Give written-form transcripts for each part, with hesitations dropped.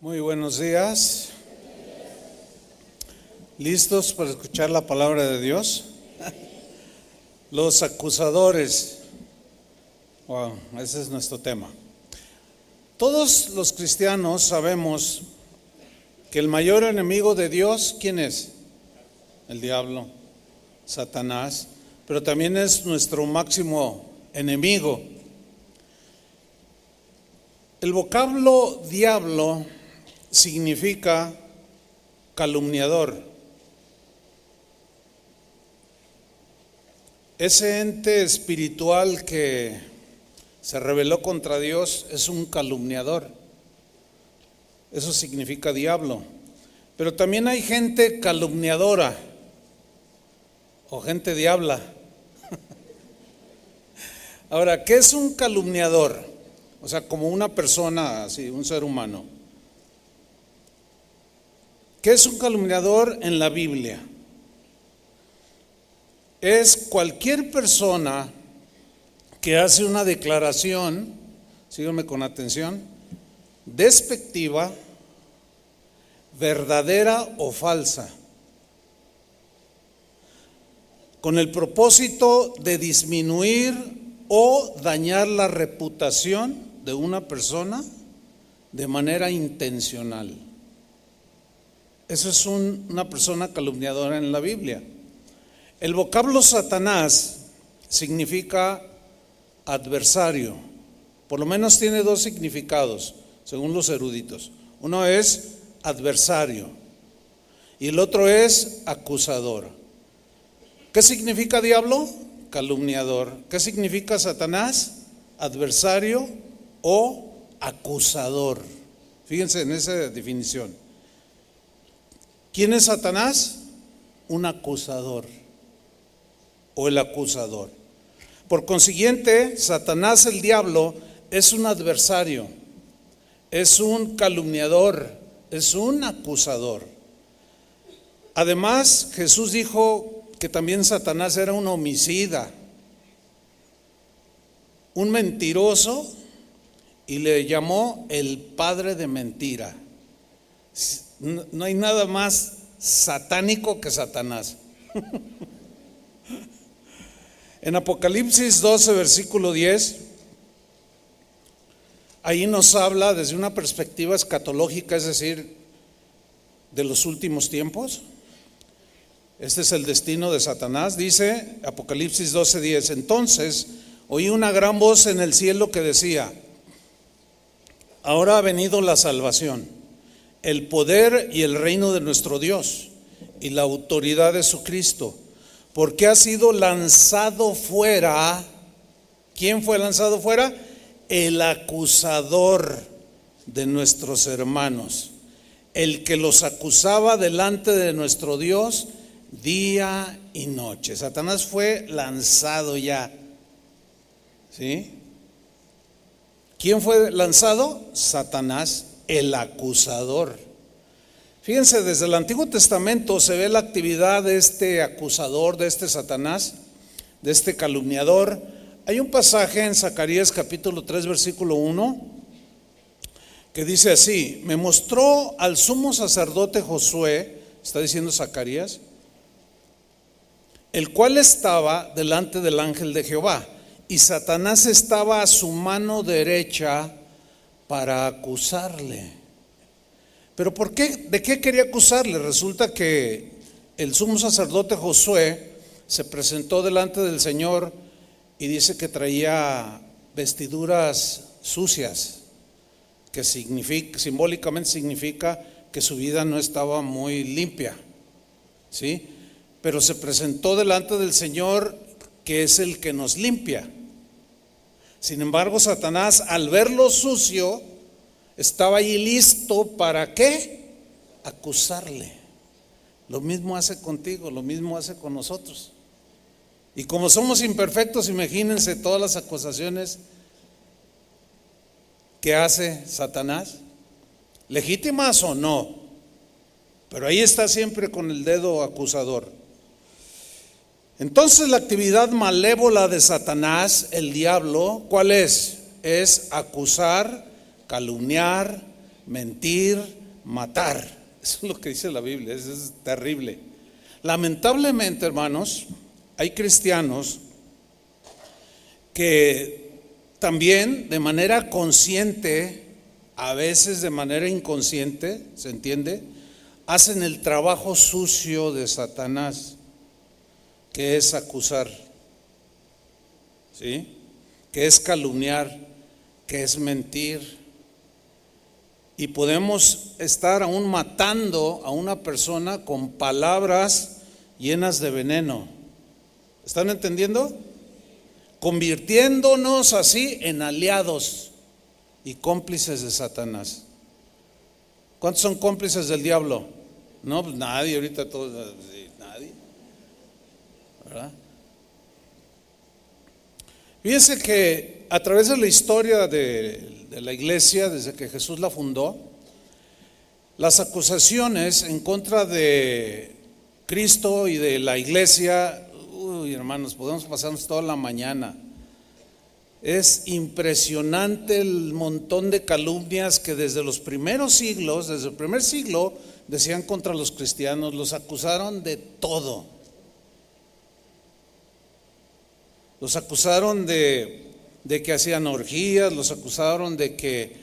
Muy buenos días. ¿Listos para escuchar la palabra de Dios? Los acusadores. Wow, ese es nuestro tema. Todos los cristianos sabemos que el mayor enemigo de Dios, ¿quién es? El diablo, Satanás, pero también es nuestro máximo enemigo. El vocablo diablo significa calumniador. Ese ente espiritual que se rebeló contra Dios es un calumniador. Eso significa diablo. Pero también hay gente calumniadora o gente diabla. Ahora, ¿qué es un calumniador? O sea, como una persona, así, un ser humano. ¿Qué es un calumniador en la Biblia? Es cualquier persona que hace una declaración, síganme con atención, despectiva, verdadera o falsa, con el propósito de disminuir o dañar la reputación de una persona de manera intencional. Eso es una persona calumniadora en la Biblia. El vocablo Satanás significa adversario. Por lo menos tiene dos significados, según los eruditos. Uno es adversario y el otro es acusador. ¿Qué significa diablo? Calumniador. ¿Qué significa Satanás? Adversario o acusador. Fíjense en esa definición. ¿Quién es Satanás? Un acusador o el acusador. Por consiguiente, Satanás, el diablo, es un adversario, es un calumniador, es un acusador. Además, Jesús dijo que también Satanás era un homicida, un mentiroso, y le llamó el padre de mentira. No hay nada más satánico que Satanás. En Apocalipsis 12, versículo 10, ahí nos habla desde una perspectiva escatológica, es decir, de los últimos tiempos. Este es el destino de Satanás. Dice Apocalipsis 12, 10: entonces oí una gran voz en el cielo que decía: ahora ha venido la salvación, el poder y el reino de nuestro Dios y la autoridad de su Cristo, porque ha sido lanzado fuera. ¿Quién fue lanzado fuera? El acusador de nuestros hermanos, el que los acusaba delante de nuestro Dios día y noche. Satanás fue lanzado ya. ¿Sí? ¿Quién fue lanzado? Satanás, el acusador. Fíjense, desde el Antiguo Testamento se ve la actividad de este acusador, de este Satanás, de este calumniador. Hay un pasaje en Zacarías capítulo 3, versículo 1, que dice así: me mostró al sumo sacerdote Josué, está diciendo Zacarías, el cual estaba delante del ángel de Jehová, y Satanás estaba a su mano derecha para acusarle. ¿Pero por qué? ¿De qué quería acusarle? Resulta que el sumo sacerdote Josué se presentó delante del Señor y dice que traía vestiduras sucias, que simbólicamente significa que su vida no estaba muy limpia, ¿sí? Pero se presentó delante del Señor, que es el que nos limpia. Sin embargo, Satanás, al verlo sucio, estaba allí listo ¿para qué? Acusarle. Lo mismo hace contigo, lo mismo hace con nosotros. Y como somos imperfectos, imagínense todas las acusaciones que hace Satanás, legítimas o no, pero ahí está siempre con el dedo acusador. Entonces la actividad malévola de Satanás, el diablo, ¿cuál es? Es acusar, calumniar, mentir, matar. Eso es lo que dice la Biblia, eso es terrible. Lamentablemente, hermanos, hay cristianos que también de manera consciente, a veces de manera inconsciente, ¿se entiende?, hacen el trabajo sucio de Satanás, que es acusar, ¿sí?, que es calumniar, que es mentir. Y podemos estar aún matando a una persona con palabras llenas de veneno. ¿Están entendiendo? Convirtiéndonos así en aliados y cómplices de Satanás. ¿Cuántos son cómplices del diablo? No, pues nadie, ahorita todos, nadie, ¿verdad? Fíjense que a través de la historia de la iglesia, desde que Jesús la fundó, las acusaciones en contra de Cristo y de la iglesia, hermanos, podemos pasarnos toda la mañana. Es impresionante el montón de calumnias que desde los primeros siglos, desde el primer siglo, decían contra los cristianos. Los acusaron de todo. Los acusaron de que hacían orgías, los acusaron de que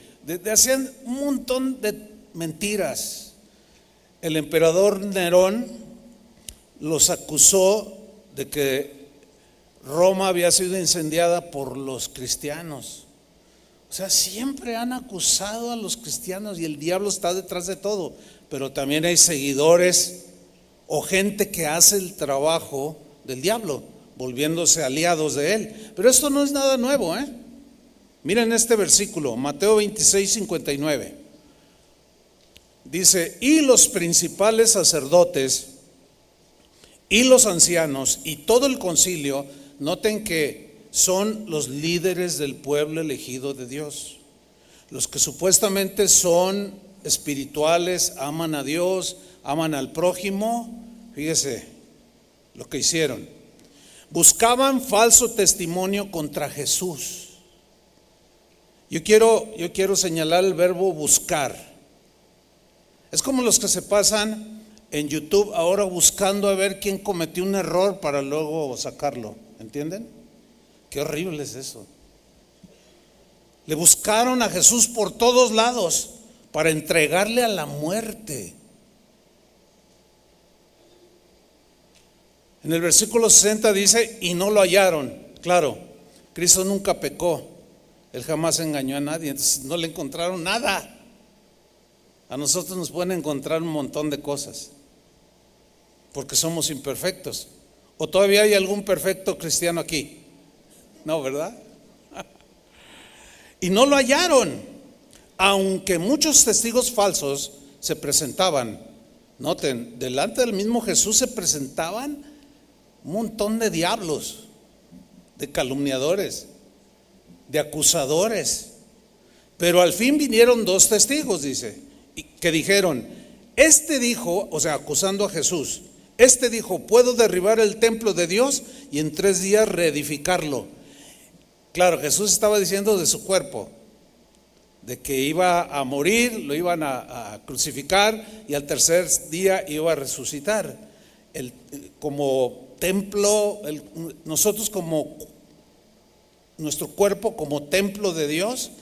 hacían un montón de mentiras. El emperador Nerón los acusó de que Roma había sido incendiada por los cristianos. O sea, siempre han acusado a los cristianos y el diablo está detrás de todo. Pero también hay seguidores o gente que hace el trabajo del diablo, volviéndose aliados de él. Pero esto no es nada nuevo, ¿eh? Miren este versículo, Mateo 26, 59. Dice: y los principales sacerdotes y los ancianos y todo el concilio, noten que son los líderes del pueblo elegido de Dios, los que supuestamente son espirituales, aman a Dios, aman al prójimo. Fíjese lo que hicieron: buscaban falso testimonio contra Jesús. Yo quiero señalar el verbo buscar. Es como los que se pasan en YouTube ahora buscando a ver quién cometió un error para luego sacarlo. ¿Entienden? Qué horrible es eso. Le buscaron a Jesús por todos lados para entregarle a la muerte. En el versículo 60 dice: y no lo hallaron. Claro, Cristo nunca pecó, Él jamás engañó a nadie, entonces no le encontraron nada. A nosotros nos pueden encontrar un montón de cosas, porque somos imperfectos. ¿O todavía hay algún perfecto cristiano aquí? No, ¿verdad? Y no lo hallaron, aunque muchos testigos falsos se presentaban. Noten, delante del mismo Jesús se presentaban un montón de diablos, de calumniadores, de acusadores. Pero al fin vinieron dos testigos, dice, que dijeron: este dijo, o sea, acusando a Jesús, este dijo: puedo derribar el templo de Dios y en 3 días reedificarlo. Claro, Jesús estaba diciendo de su cuerpo, de que iba a morir, lo iban a crucificar y al tercer día iba a resucitar. Como templo, nosotros como nuestro cuerpo como templo de Dios,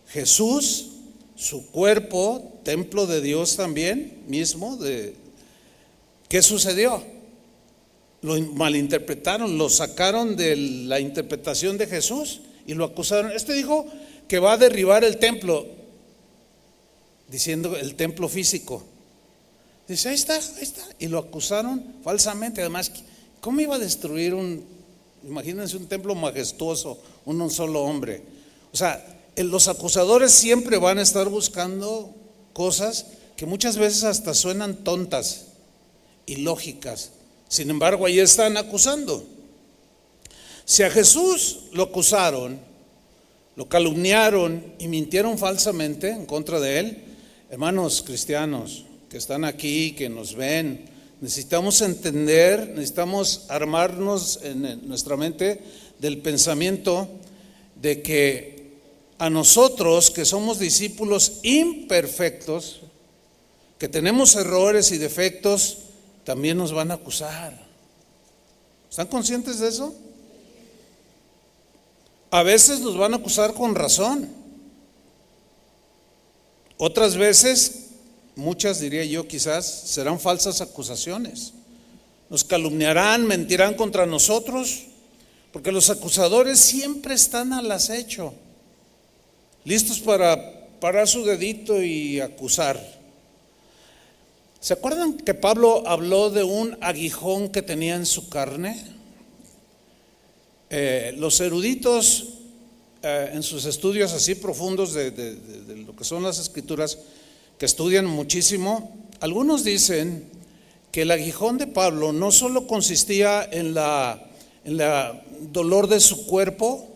Jesús, su cuerpo, templo de Dios también mismo. ¿Qué sucedió? Lo malinterpretaron, lo sacaron de la interpretación de Jesús y lo acusaron. Este dijo que va a derribar el templo, diciendo el templo físico. Dice: ahí está. Y lo acusaron falsamente. Además, ¿cómo iba a destruir imagínense un templo majestuoso, un solo hombre? O sea, los acusadores siempre van a estar buscando cosas que muchas veces hasta suenan tontas, ilógicas. Sin embargo, ahí están acusando. Si a Jesús lo acusaron, lo calumniaron y mintieron falsamente en contra de él, hermanos cristianos que están aquí, que nos ven, necesitamos entender, necesitamos armarnos en nuestra mente del pensamiento de que a nosotros que somos discípulos imperfectos, que tenemos errores y defectos, también nos van a acusar. ¿Están conscientes de eso? A veces nos van a acusar con razón. Otras veces, muchas diría yo quizás, serán falsas acusaciones. Nos calumniarán, mentirán contra nosotros, porque los acusadores siempre están al acecho, listos para parar su dedito y acusar. ¿Se acuerdan que Pablo habló de un aguijón que tenía en su carne? Los eruditos en sus estudios así profundos de lo que son las escrituras, que estudian muchísimo, algunos dicen que el aguijón de Pablo no solo consistía en la dolor de su cuerpo,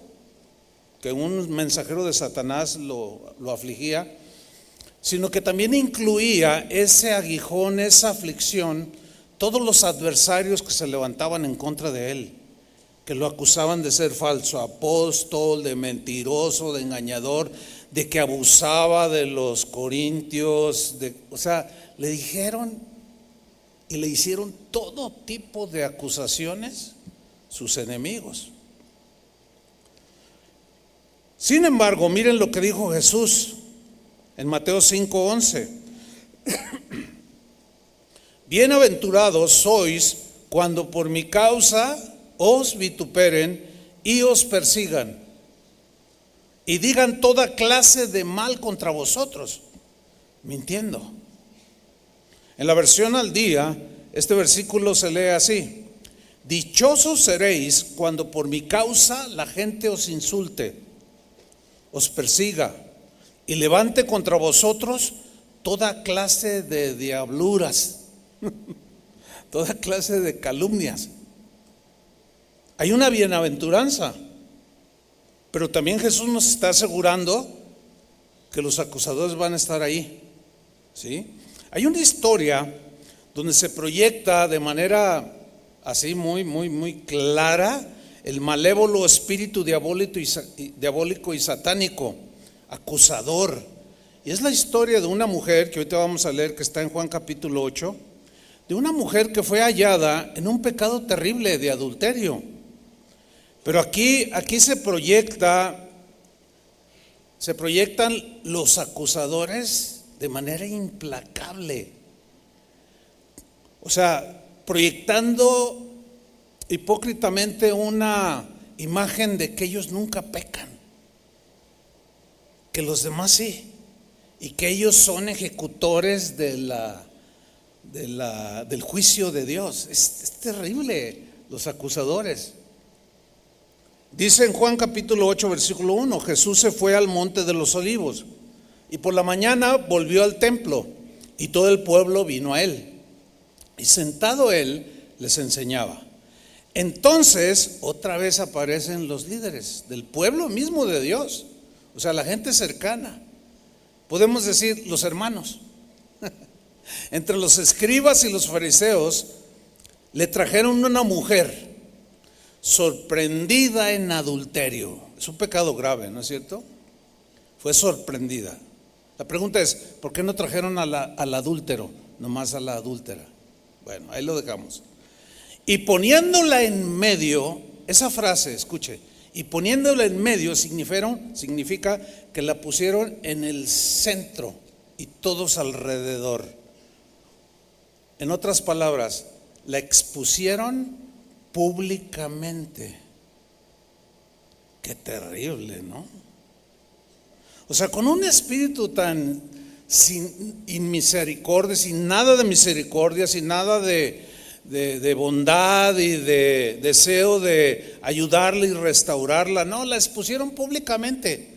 que un mensajero de Satanás lo afligía, sino que también incluía ese aguijón, esa aflicción, todos los adversarios que se levantaban en contra de él, que lo acusaban de ser falso apóstol, de mentiroso, de engañador, de que abusaba de los corintios, o sea, le dijeron y le hicieron todo tipo de acusaciones sus enemigos. Sin embargo, miren lo que dijo Jesús en Mateo 5:11. Bienaventurados sois cuando por mi causa os vituperen y os persigan y digan toda clase de mal contra vosotros, mintiendo. En la versión al día, este versículo se lee así: dichosos seréis cuando por mi causa la gente os insulte, os persiga y levante contra vosotros toda clase de diabluras, toda clase de calumnias. Hay una bienaventuranza, pero también Jesús nos está asegurando que los acusadores van a estar ahí, ¿sí? Hay una historia donde se proyecta de manera así muy clara el malévolo espíritu diabólico y satánico, acusador. Y es la historia de una mujer que ahorita vamos a leer, que está en Juan capítulo 8, de una mujer que fue hallada en un pecado terrible de adulterio. Pero aquí se proyectan los acusadores de manera implacable. O sea, proyectando hipócritamente una imagen de que ellos nunca pecan, que los demás sí, y que ellos son ejecutores del juicio de Dios. Es terrible, los acusadores. Dice en Juan capítulo 8 versículo 1: Jesús se fue al monte de los olivos y por la mañana volvió al templo y todo el pueblo vino a él y sentado él les enseñaba. Entonces otra vez aparecen los líderes del pueblo mismo de Dios, o sea, la gente cercana, podemos decir los hermanos. Entre los escribas y los fariseos le trajeron una mujer sorprendida en adulterio. Es un pecado grave, ¿no es cierto? Fue sorprendida. La pregunta es, ¿por qué no trajeron al adúltero, nomás a la adúltera? Bueno, ahí lo dejamos. Y poniéndola en medio, esa frase, escuche, y poniéndola en medio significa que la pusieron en el centro y todos alrededor. En otras palabras, la expusieron públicamente. Qué terrible, ¿no? O sea, con un espíritu tan sin misericordia, sin nada de misericordia, sin nada de bondad y de deseo de ayudarla y restaurarla, no, la expusieron públicamente.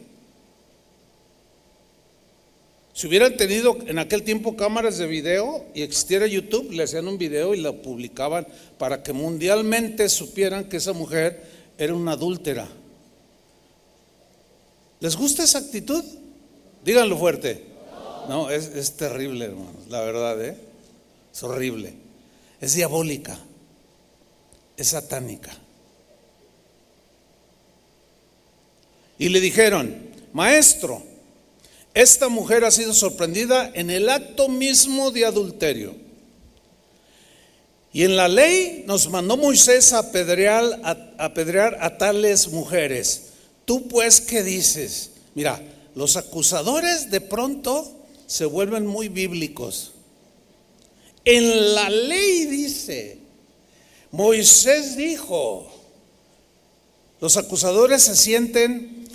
Si hubieran tenido en aquel tiempo cámaras de video y existiera YouTube, le hacían un video y lo publicaban para que mundialmente supieran que esa mujer era una adúltera. ¿Les gusta esa actitud? Díganlo fuerte. No, es terrible, hermanos, la verdad, es horrible, es diabólica, es satánica. Y le dijeron: Maestro, esta mujer ha sido sorprendida en el acto mismo de adulterio. Y en la ley nos mandó Moisés a apedrear a tales mujeres. Tú pues, ¿qué dices? Mira, los acusadores de pronto se vuelven muy bíblicos. En la ley dice, Moisés dijo, los acusadores se sienten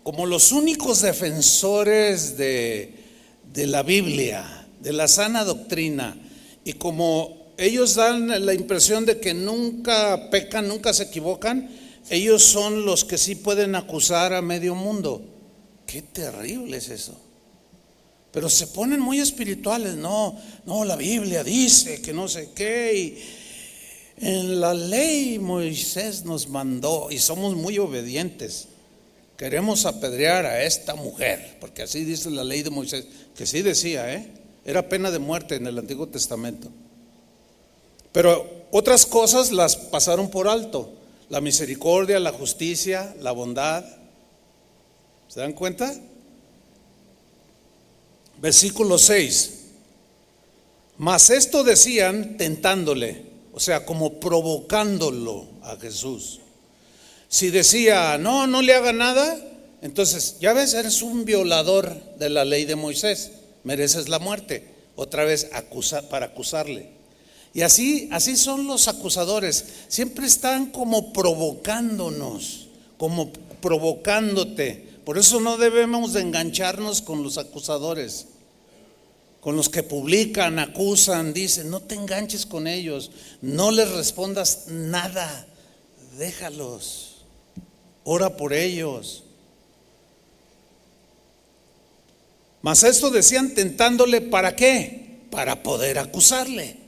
como los únicos defensores de la Biblia, de la sana doctrina, y como ellos dan la impresión de que nunca pecan, nunca se equivocan, ellos son los que sí pueden acusar a medio mundo. Qué terrible es eso. Pero se ponen muy espirituales. No, la Biblia dice que no sé qué, y en la ley Moisés nos mandó, y somos muy obedientes. Queremos apedrear a esta mujer, porque así dice la ley de Moisés, que sí decía, era pena de muerte en el Antiguo Testamento. Pero otras cosas las pasaron por alto: la misericordia, la justicia, la bondad. ¿Se dan cuenta? Versículo 6. Mas esto decían tentándole, o sea, como provocándolo a Jesús. Si decía, no le haga nada, entonces, ya ves, eres un violador de la ley de Moisés, mereces la muerte. Otra vez para acusarle. Y así son los acusadores, siempre están como provocándonos, como provocándote. Por eso no debemos de engancharnos con los acusadores, con los que publican, acusan, dicen. No te enganches con ellos, no les respondas nada, déjalos, ora por ellos. Mas esto decían tentándole, ¿para qué? Para poder acusarle.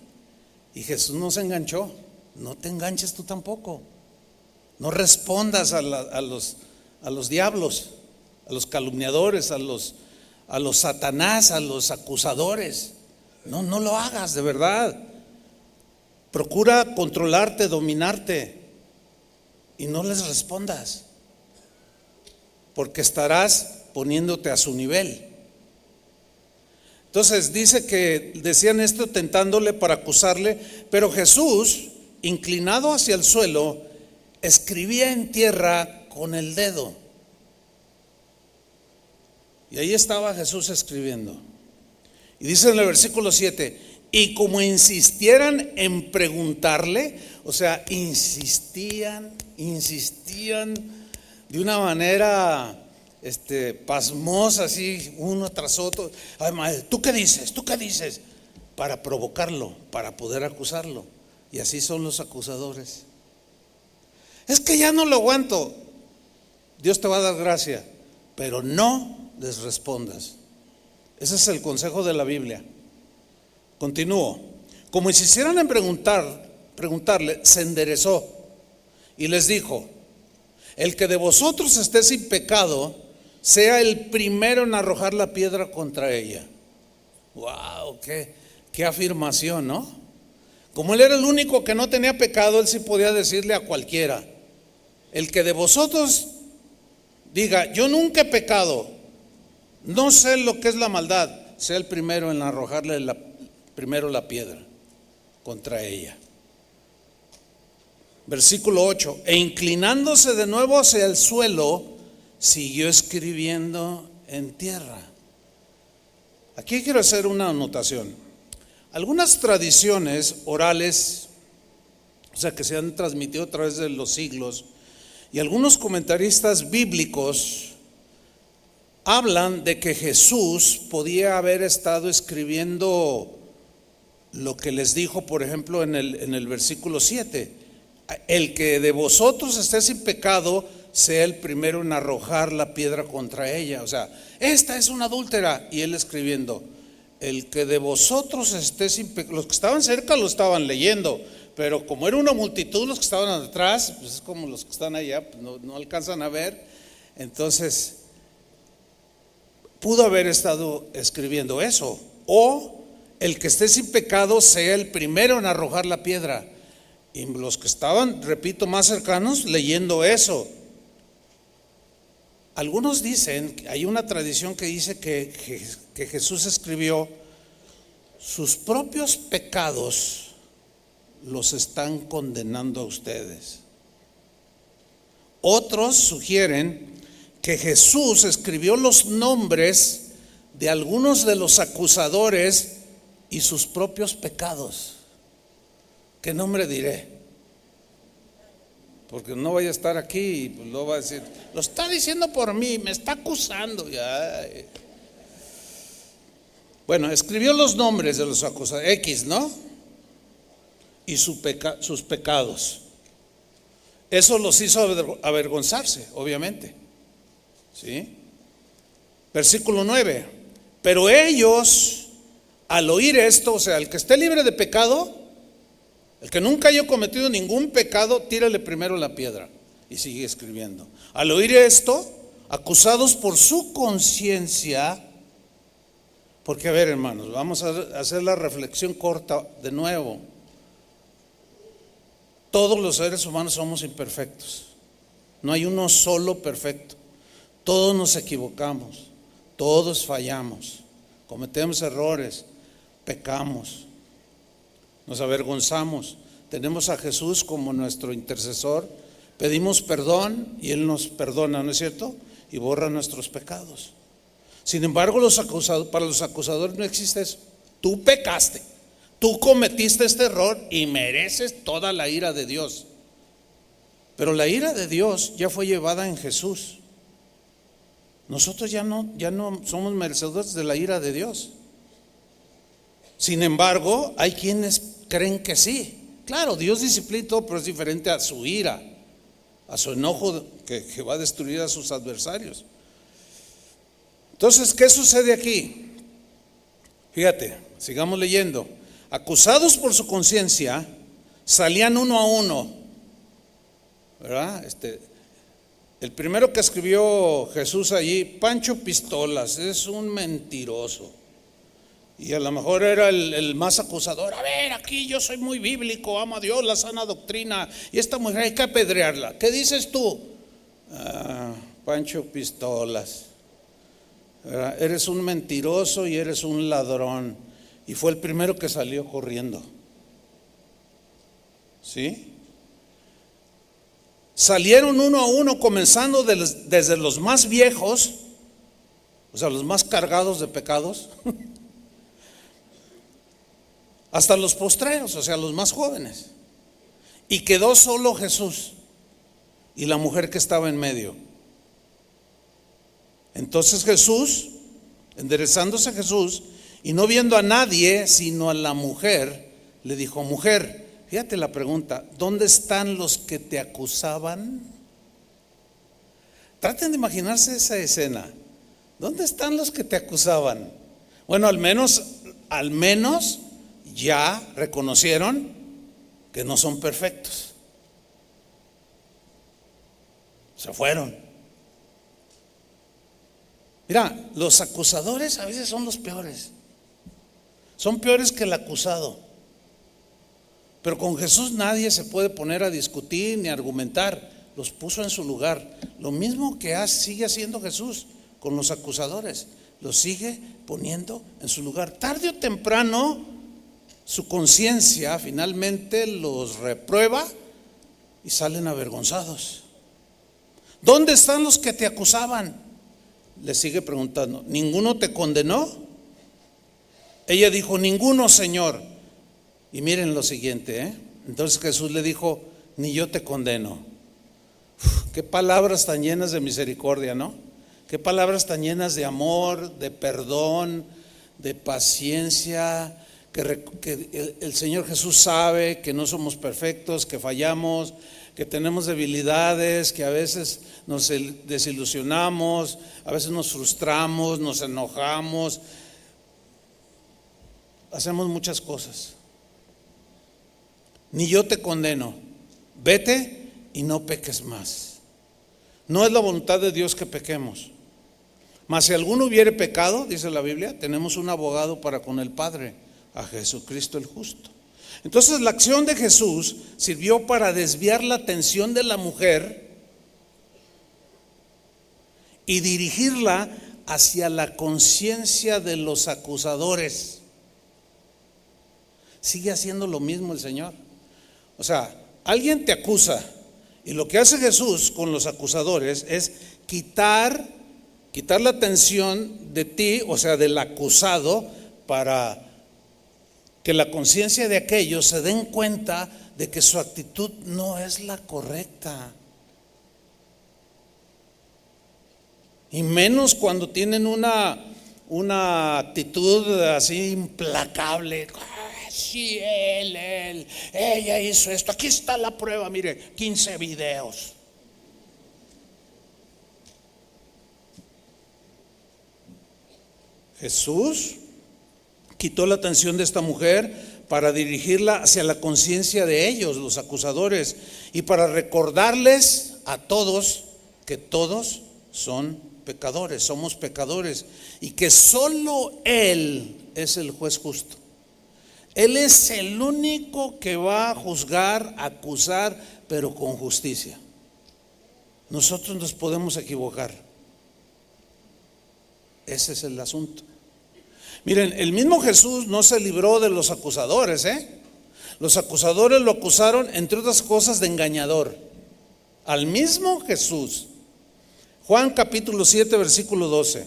Y Jesús no se enganchó. No te enganches tú tampoco. No respondas a los diablos, a los calumniadores, a los Satanás, a los acusadores. No lo hagas, de verdad. Procura controlarte, dominarte, y no les respondas, porque estarás poniéndote a su nivel. Entonces dice que decían esto tentándole para acusarle, pero Jesús, inclinado hacia el suelo, escribía en tierra con el dedo. Y ahí estaba Jesús escribiendo. Y dice en el versículo 7, y como insistieran en preguntarle, o sea, insistían de una manera pasmosa, así uno tras otro. Ay, maestro, ¿tú qué dices? ¿Tú qué dices? Para provocarlo, para poder acusarlo. Y así son los acusadores. Es que ya no lo aguanto. Dios te va a dar gracia, pero no les respondas. Ese es el consejo de la Biblia. Continúo. Como insistieran en preguntarle, se enderezó y les dijo: el que de vosotros esté sin pecado, sea el primero en arrojar la piedra contra ella. Wow, qué afirmación, ¿no? Como él era el único que no tenía pecado, él sí podía decirle a cualquiera: el que de vosotros diga, yo nunca he pecado, no sé lo que es la maldad, sea el primero en arrojarle primero la piedra contra ella. Versículo 8, e inclinándose de nuevo hacia el suelo, siguió escribiendo en tierra. Aquí quiero hacer una anotación. Algunas tradiciones orales, o sea, que se han transmitido a través de los siglos, y algunos comentaristas bíblicos hablan de que Jesús podía haber estado escribiendo lo que les dijo, por ejemplo, en el versículo 7: el que de vosotros esté sin pecado, sea el primero en arrojar la piedra contra ella. O sea, esta es una adúltera, y él escribiendo: el que de vosotros esté sin pecado. Los que estaban cerca lo estaban leyendo, pero como era una multitud, los que estaban atrás, pues es como los que están allá, pues no alcanzan a ver. Entonces pudo haber estado escribiendo eso. O el que esté sin pecado sea el primero en arrojar la piedra. Y los que estaban, repito, más cercanos, leyendo eso. Algunos dicen, hay una tradición que dice que Jesús escribió sus propios pecados, los están condenando a ustedes. Otros sugieren que Jesús escribió los nombres de algunos de los acusadores y sus propios pecados. ¿Qué nombre diré? Porque no vaya a estar aquí y pues lo va a decir, lo está diciendo por mí, me está acusando. Ya. Bueno, escribió los nombres de los acusadores, X, ¿no? Y sus pecados. Eso los hizo avergonzarse, obviamente. ¿Sí? Versículo 9. Pero ellos, al oír esto, o sea, el que esté libre de pecado, el que nunca haya cometido ningún pecado, tírale primero la piedra. Y sigue escribiendo. Al oír esto, acusados por su conciencia, porque a ver, hermanos, vamos a hacer la reflexión corta de nuevo. Todos los seres humanos somos imperfectos. No hay uno solo perfecto. Todos nos equivocamos, todos fallamos, cometemos errores, pecamos, nos avergonzamos. Tenemos a Jesús como nuestro intercesor, pedimos perdón y Él nos perdona, ¿no es cierto? Y borra nuestros pecados. Sin embargo, para los acusadores no existe eso. Tú pecaste, tú cometiste este error y mereces toda la ira de Dios. Pero la ira de Dios ya fue llevada en Jesús. Nosotros ya no somos merecedores de la ira de Dios. Sin embargo, hay quienes creen que sí. Claro, Dios disciplina todo, pero es diferente a su ira, a su enojo que va a destruir a sus adversarios. Entonces, ¿qué sucede aquí? Fíjate, sigamos leyendo. Acusados por su conciencia, salían uno a uno, ¿verdad? El primero que escribió Jesús allí, Pancho Pistolas, es un mentiroso. Y a lo mejor era el más acusador. A ver, aquí yo soy muy bíblico, amo a Dios, la sana doctrina. Y esta mujer hay que apedrearla. ¿Qué dices tú? Pancho Pistolas, ¿verdad? Eres un mentiroso y eres un ladrón. Y fue el primero que salió corriendo. ¿Sí? Salieron uno a uno, comenzando desde los más viejos, o sea, los más cargados de pecados, hasta los postreros, o sea, los más jóvenes. Y quedó solo Jesús y la mujer que estaba en medio. Entonces Jesús, enderezándose Jesús, y no viendo a nadie, sino a la mujer, le dijo: mujer, fíjate la pregunta, ¿dónde están los que te acusaban? Traten de imaginarse esa escena. ¿Dónde están los que te acusaban? Bueno, al menos ya reconocieron que no son perfectos. Se fueron. Mira, los acusadores a veces son los peores. Son peores que el acusado. Pero con Jesús nadie se puede poner a discutir ni a argumentar. Los puso en su lugar. Lo mismo que sigue haciendo Jesús con los acusadores. Los sigue poniendo en su lugar. Tarde o temprano, su conciencia finalmente los reprueba y salen avergonzados. ¿Dónde están los que te acusaban? Le sigue preguntando. ¿Ninguno te condenó? Ella dijo: ninguno, Señor. Y miren lo siguiente, Entonces Jesús le dijo: ni yo te condeno. Qué palabras tan llenas de misericordia, ¿no? Qué palabras tan llenas de amor, de perdón, de paciencia. Que el Señor Jesús sabe que no somos perfectos, que fallamos, que tenemos debilidades, que a veces nos desilusionamos, a veces nos frustramos, nos enojamos, hacemos muchas cosas. Ni yo te condeno, vete y no peques más. No es la voluntad de Dios que pequemos, mas si alguno hubiere pecado, dice la Biblia, tenemos un abogado para con el Padre, a Jesucristo el justo. Entonces la acción de Jesús sirvió para desviar la atención de la mujer y dirigirla hacia la conciencia de los acusadores. Sigue haciendo lo mismo el Señor. O sea, alguien te acusa y lo que hace Jesús con los acusadores es quitar la atención de ti, o sea, del acusado, para que la conciencia de aquellos se den cuenta de que su actitud no es la correcta. Y menos cuando tienen una actitud así implacable. Sí, ella hizo esto. Aquí está la prueba, mire, 15 videos. Jesús quitó la atención de esta mujer para dirigirla hacia la conciencia de ellos, los acusadores, y para recordarles a todos que todos son pecadores, somos pecadores, y que solo Él es el juez justo. Él es el único que va a juzgar, acusar, pero con justicia. Nosotros nos podemos equivocar. Ese es el asunto. Miren, el mismo Jesús no se libró de los acusadores, Los acusadores lo acusaron, entre otras cosas, de engañador. Al mismo Jesús. Juan capítulo 7, versículo 12.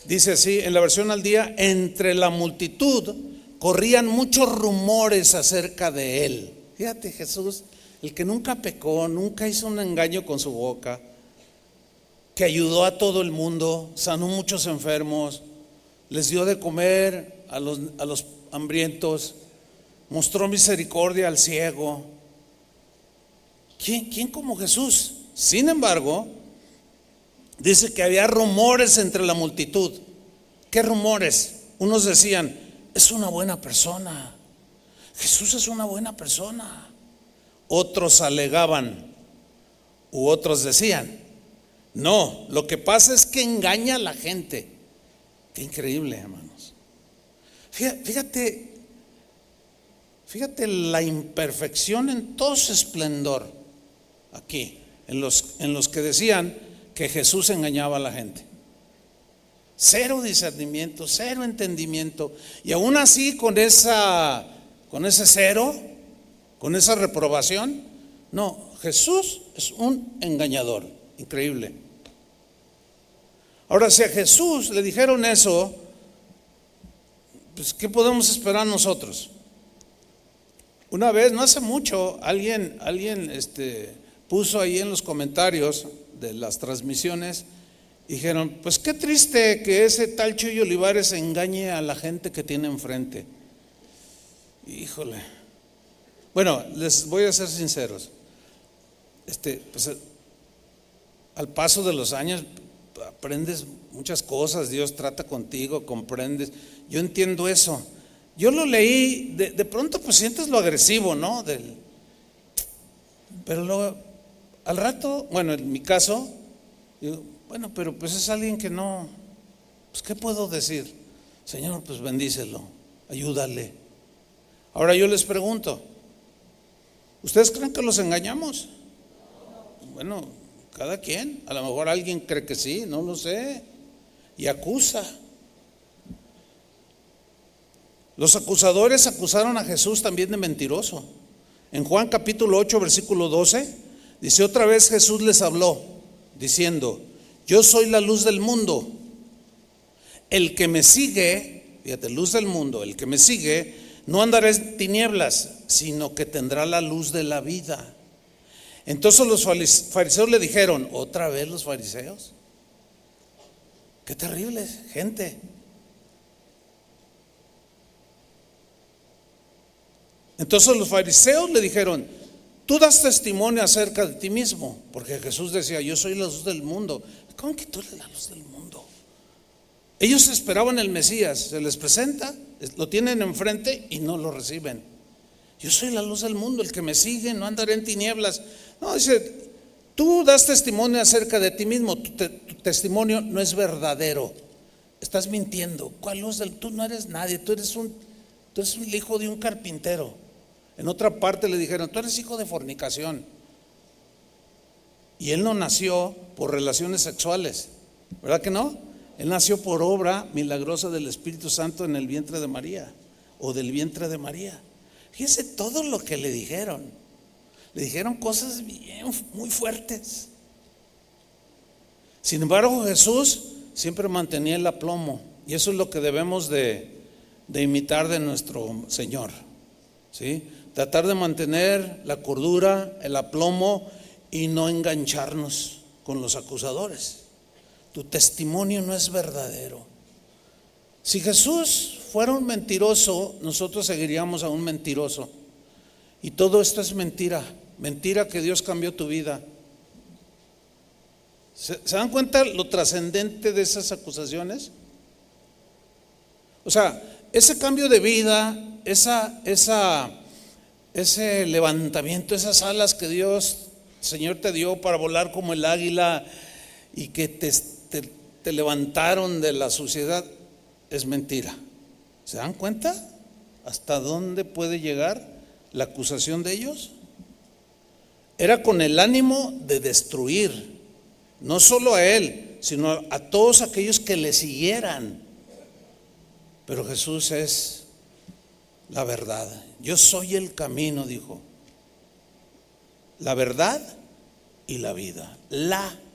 Dice así, en la versión al día: entre la multitud corrían muchos rumores acerca de él. Fíjate, Jesús, el que nunca pecó, nunca hizo un engaño con su boca, que ayudó a todo el mundo, sanó muchos enfermos, les dio de comer a los hambrientos, mostró misericordia al ciego. ¿Quién como Jesús? Sin embargo, dice que había rumores entre la multitud. ¿Qué rumores? Unos decían: es una buena persona, Jesús es una buena persona. Otros alegaban, u otros decían: no, lo que pasa es que engaña a la gente. Qué increíble, hermanos. Fíjate la imperfección en todo su esplendor aquí, en los que decían que Jesús engañaba a la gente. Cero discernimiento, cero entendimiento, y aún así con ese cero, con esa reprobación. No, Jesús es un engañador. Increíble. Ahora, si a Jesús le dijeron eso, pues ¿qué podemos esperar nosotros? Una vez, no hace mucho, alguien puso ahí en los comentarios de las transmisiones, dijeron: pues qué triste que ese tal Chuy Olivares engañe a la gente que tiene enfrente. Híjole. Bueno, les voy a ser sinceros. Pues al paso de los años aprendes muchas cosas, Dios trata contigo, comprendes. Yo entiendo eso. Yo lo leí, de pronto pues sientes lo agresivo, ¿no? Pero luego, al rato, bueno, en mi caso, digo: bueno, pero pues es alguien que no, pues ¿qué puedo decir? Señor, pues bendícelo, ayúdale. Ahora yo les pregunto: ¿ustedes creen que los engañamos? Bueno, cada quien, a lo mejor alguien cree que sí, no lo sé, y acusa. Los acusadores acusaron a Jesús también de mentiroso. En Juan capítulo 8, versículo 12, dice: otra vez Jesús les habló, diciendo: yo soy la luz del mundo. El que me sigue, fíjate, luz del mundo, el que me sigue no andará en tinieblas, sino que tendrá la luz de la vida. Entonces los fariseos le dijeron: ¿otra vez los fariseos? Qué terrible gente. Entonces los fariseos le dijeron: tú das testimonio acerca de ti mismo, porque Jesús decía: yo soy la luz del mundo. ¿Cómo que tú eres la luz del mundo? Ellos esperaban el Mesías, se les presenta, lo tienen enfrente y no lo reciben. Yo soy la luz del mundo, el que me sigue no andará en tinieblas. No, dice: tú das testimonio acerca de ti mismo, tu testimonio no es verdadero, estás mintiendo. ¿Cuál luz del? Tú no eres nadie, tú eres el hijo de un carpintero. En otra parte le dijeron: tú eres hijo de fornicación. Y él no nació por relaciones sexuales, ¿verdad que no? Él nació por obra milagrosa del Espíritu Santo en el vientre de María, o del vientre de María. Fíjese todo lo que le dijeron. Le dijeron cosas muy fuertes. Sin embargo, Jesús siempre mantenía el aplomo, y eso es lo que debemos de imitar de nuestro Señor, ¿sí? Tratar de mantener la cordura, el aplomo, y no engancharnos con los acusadores. Tu testimonio no es verdadero. Si Jesús fuera un mentiroso, nosotros seguiríamos a un mentiroso. Y todo esto es mentira. Mentira que Dios cambió tu vida. ¿Se dan cuenta lo trascendente de esas acusaciones? O sea, ese cambio de vida, ese levantamiento, esas alas que Dios, Señor, te dio para volar como el águila y que te levantaron de la suciedad, es mentira. ¿Se dan cuenta hasta dónde puede llegar la acusación de ellos? Era con el ánimo de destruir, no solo a él, sino a todos aquellos que le siguieran. Pero Jesús es la verdad. Yo soy el camino, dijo, la verdad y la vida.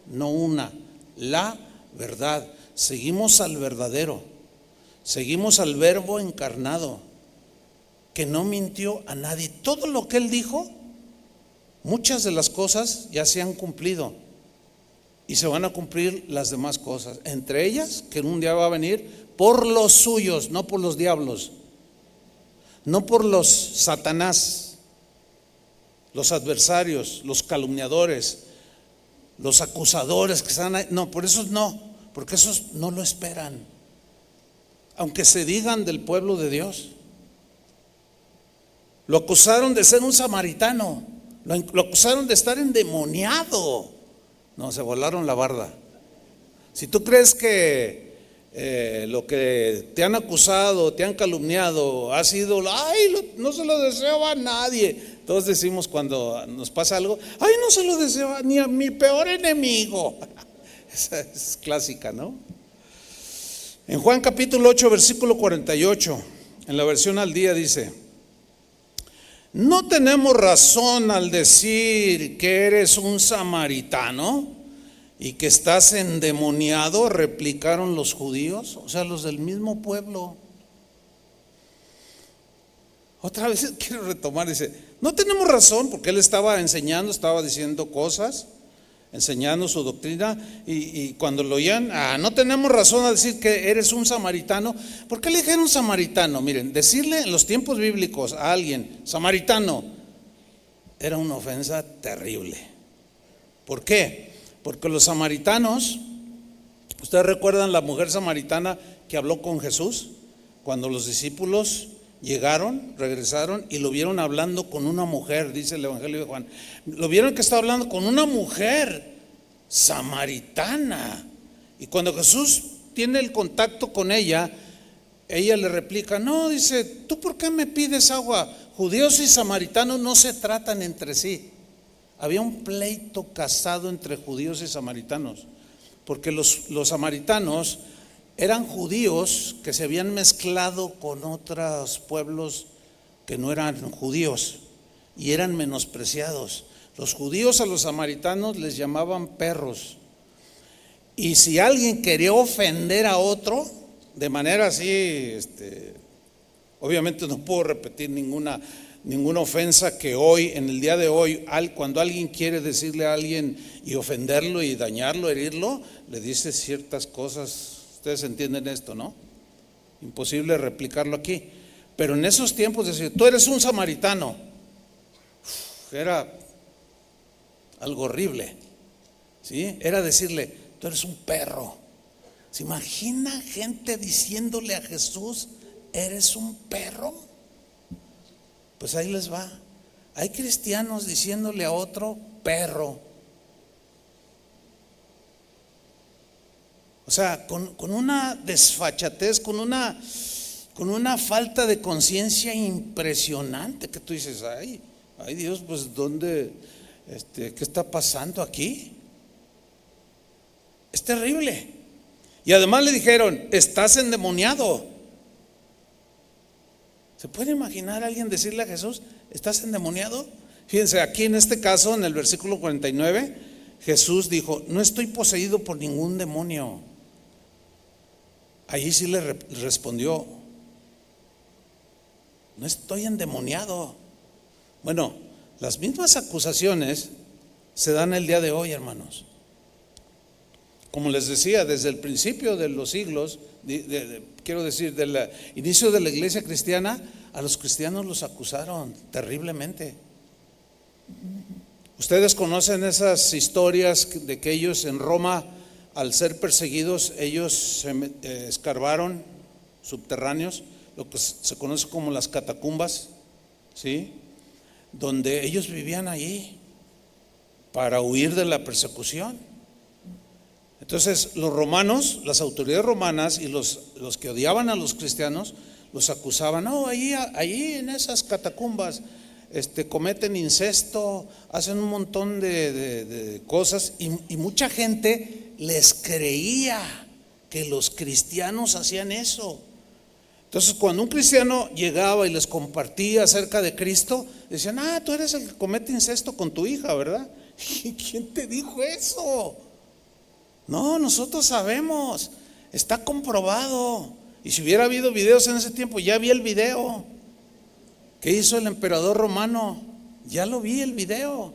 No una, la verdad. Seguimos al verdadero, seguimos al Verbo encarnado, que no mintió a nadie. Todo lo que él dijo, muchas de las cosas ya se han cumplido, y se van a cumplir las demás cosas, entre ellas que un día va a venir por los suyos, no por los diablos, no por los Satanás, los adversarios, los calumniadores, los acusadores que están ahí. No, por esos no, porque esos no lo esperan, aunque se digan del pueblo de Dios. Lo acusaron de ser un samaritano, lo acusaron de estar endemoniado. No, se volaron la barda. Si tú crees que lo que te han acusado, te han calumniado, ha sido, no se lo deseo a nadie. Todos decimos cuando nos pasa algo, no se lo deseo ni a mi peor enemigo. Esa es clásica, ¿no? En Juan capítulo 8, versículo 48, en la versión al día dice: ¿no tenemos razón al decir que eres un samaritano y que estás endemoniado? Replicaron los judíos, o sea, los del mismo pueblo. Otra vez quiero retomar, dice, no tenemos razón, porque él estaba enseñando, estaba diciendo cosas, enseñando su doctrina, y cuando lo oían, no tenemos razón al decir que eres un samaritano. ¿Por qué le dijeron samaritano? Miren, decirle en los tiempos bíblicos a alguien samaritano era una ofensa terrible. ¿Por qué? Porque los samaritanos, ustedes recuerdan la mujer samaritana que habló con Jesús cuando los discípulos llegaron, regresaron y lo vieron hablando con una mujer, dice el Evangelio de Juan. Lo vieron que estaba hablando con una mujer samaritana. Y cuando Jesús tiene el contacto con ella, ella le replica, no, dice, ¿tú por qué me pides agua? Judíos y samaritanos no se tratan entre sí. Había un pleito casado entre judíos y samaritanos, porque los samaritanos eran judíos que se habían mezclado con otros pueblos que no eran judíos y eran menospreciados. Los judíos a los samaritanos les llamaban perros, y si alguien quería ofender a otro de manera así, obviamente no puedo repetir ninguna ofensa que hoy, en el día de hoy, cuando alguien quiere decirle a alguien y ofenderlo y dañarlo, herirlo, le dice ciertas cosas. Ustedes entienden esto, ¿no? Imposible replicarlo aquí. Pero en esos tiempos decir, tú eres un samaritano, era algo horrible, ¿sí? Era decirle, tú eres un perro. ¿Se imagina gente diciéndole a Jesús, eres un perro? Pues ahí les va. Hay cristianos diciéndole a otro perro. O sea, con una desfachatez, con una falta de conciencia impresionante, que tú dices, ay Dios, pues ¿dónde ¿qué está pasando aquí? Es terrible. Y además le dijeron, estás endemoniado. ¿Se puede imaginar a alguien decirle a Jesús, estás endemoniado? Fíjense, aquí en este caso, en el versículo 49, Jesús dijo, no estoy poseído por ningún demonio. Allí sí le respondió, no estoy endemoniado. Bueno, las mismas acusaciones se dan el día de hoy, hermanos. Como les decía, desde el principio de los siglos, quiero decir, del inicio de la iglesia cristiana, a los cristianos los acusaron terriblemente. Ustedes conocen esas historias de que ellos en Roma, al ser perseguidos, ellos se escarbaron subterráneos, lo que se conoce como las catacumbas, ¿sí? Donde ellos vivían allí para huir de la persecución. Entonces los romanos, las autoridades romanas y los que odiaban a los cristianos, los acusaban, no, allí en esas catacumbas cometen incesto, hacen un montón de cosas, y mucha gente les creía que los cristianos hacían eso. Entonces cuando un cristiano llegaba y les compartía acerca de Cristo, decían, tú eres el que comete incesto con tu hija, ¿verdad? ¿Y quién te dijo eso? No, nosotros sabemos, está comprobado. Y si hubiera habido videos en ese tiempo, ya vi el video que hizo el emperador romano, ya lo vi el video.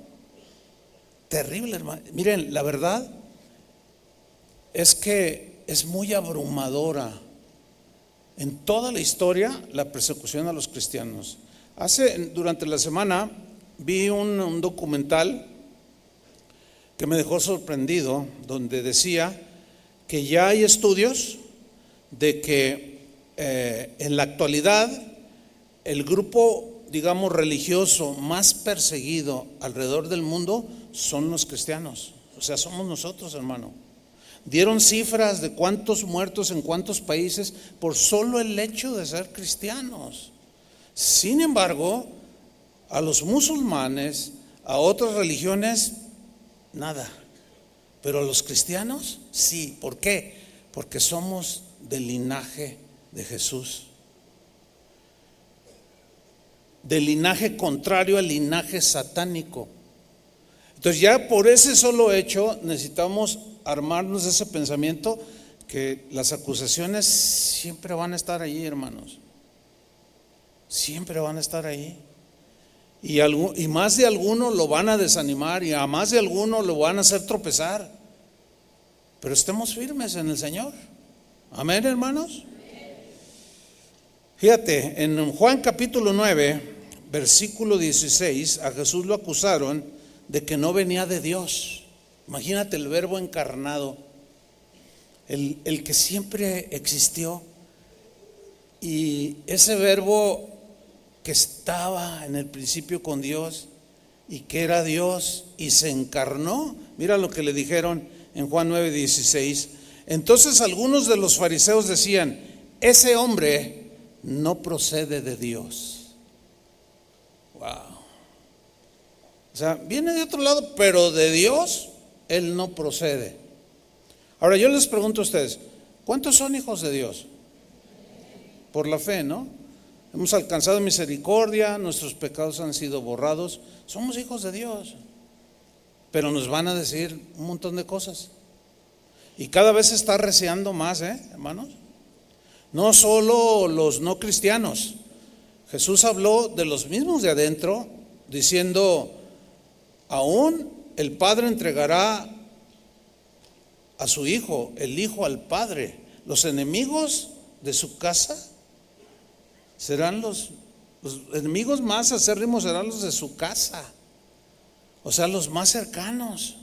Terrible, hermano. Miren, la verdad es que es muy abrumadora en toda la historia la persecución a los cristianos. Durante la semana vi un documental que me dejó sorprendido, donde decía que ya hay estudios de que en la actualidad el grupo, digamos, religioso más perseguido alrededor del mundo son los cristianos. O sea, somos nosotros, hermano. Dieron cifras de cuántos muertos en cuántos países por solo el hecho de ser cristianos. Sin embargo, a los musulmanes, a otras religiones, nada. Pero a los cristianos, sí. ¿Por qué? Porque somos del linaje de Jesús. Del linaje contrario al linaje satánico. Entonces ya por ese solo hecho necesitamos armarnos de ese pensamiento que las acusaciones siempre van a estar ahí, hermanos. Siempre van a estar ahí. Y más de alguno lo van a desanimar, y a más de alguno lo van a hacer tropezar. Pero estemos firmes en el Señor. Amén, hermanos. Fíjate, en Juan capítulo 9, versículo 16, a Jesús lo acusaron de que no venía de Dios. Imagínate el verbo encarnado, el que siempre existió, y ese verbo que estaba en el principio con Dios y que era Dios y se encarnó. Mira lo que le dijeron en Juan 9:16. Entonces algunos de los fariseos decían, ese hombre no procede de Dios. Wow. O sea, viene de otro lado, pero de Dios él no procede. Ahora yo les pregunto a ustedes, ¿cuántos son hijos de Dios? Por la fe, ¿no? Hemos alcanzado misericordia, nuestros pecados han sido borrados, somos hijos de Dios. Pero nos van a decir un montón de cosas. Y cada vez se está arreciando más, hermanos. No solo los no cristianos. Jesús habló de los mismos de adentro, diciendo, aún el Padre entregará a su Hijo, el Hijo al Padre. Los enemigos de su casa serán los enemigos más acérrimos, serán los de su casa. O sea, los más cercanos.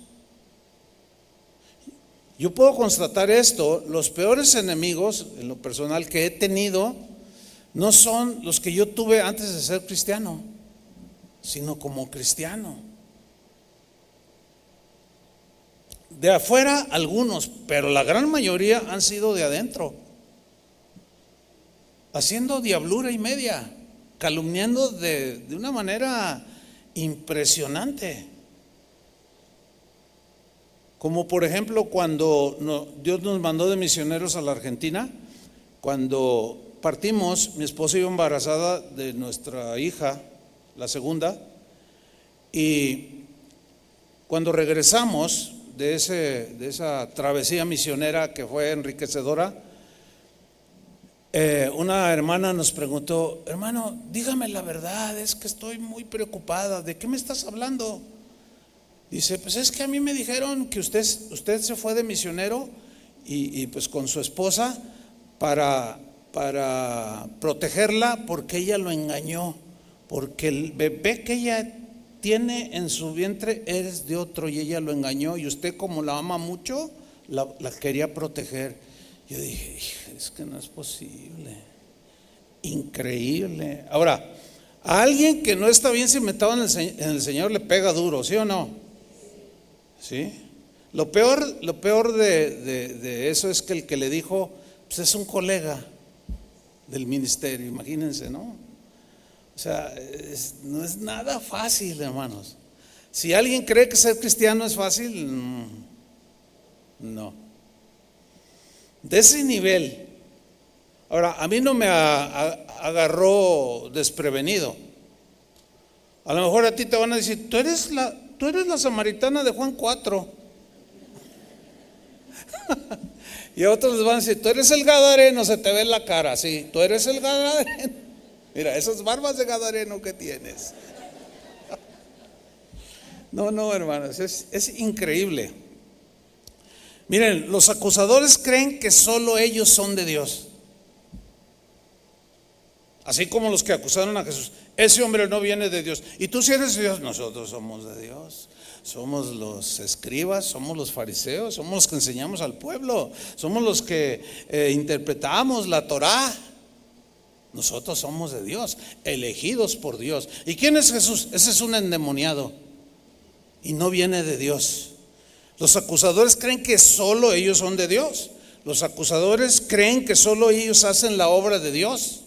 Yo puedo constatar esto, los peores enemigos en lo personal que he tenido no son los que yo tuve antes de ser cristiano, sino como cristiano. De afuera algunos, pero la gran mayoría han sido de adentro, haciendo diablura y media, calumniando de una manera impresionante. Como por ejemplo cuando Dios nos mandó de misioneros a la Argentina, cuando partimos, mi esposa iba embarazada de nuestra hija, la segunda, y cuando regresamos de esa travesía misionera que fue enriquecedora, una hermana nos preguntó: hermano, dígame la verdad, es que estoy muy preocupada. ¿De qué me estás hablando? Dice: pues es que a mí me dijeron que usted se fue de misionero y pues con su esposa para protegerla, porque ella lo engañó, porque el bebé que ella tiene en su vientre es de otro y ella lo engañó, y usted, como la ama mucho, la quería proteger. Yo dije: es que no es posible, increíble. Ahora, a alguien que no está bien cimentado en el Señor le pega duro, ¿sí o no? ¿Sí? Lo peor de eso es que el que le dijo, pues es un colega del ministerio, imagínense, ¿no? O sea, no es nada fácil, hermanos. Si alguien cree que ser cristiano es fácil, no. De ese nivel. Ahora, a mí no me agarró desprevenido. A lo mejor a ti te van a decir: tú eres la samaritana de Juan 4. Y a otros les van a decir: tú eres el gadareno, se te ve en la cara. Sí, tú eres el gadareno. Mira, esas barbas de gadareno que tienes. No, hermanos, es increíble. Miren, los acusadores creen que solo ellos son de Dios. Así como los que acusaron a Jesús: ese hombre no viene de Dios. Y tú, si eres de Dios. Nosotros somos de Dios. Somos los escribas, somos los fariseos, somos los que enseñamos al pueblo, somos los que interpretamos la Torá. Nosotros somos de Dios, elegidos por Dios. ¿Y quién es Jesús? Ese es un endemoniado y no viene de Dios. Los acusadores creen que solo ellos son de Dios. Los acusadores creen que solo ellos hacen la obra de Dios.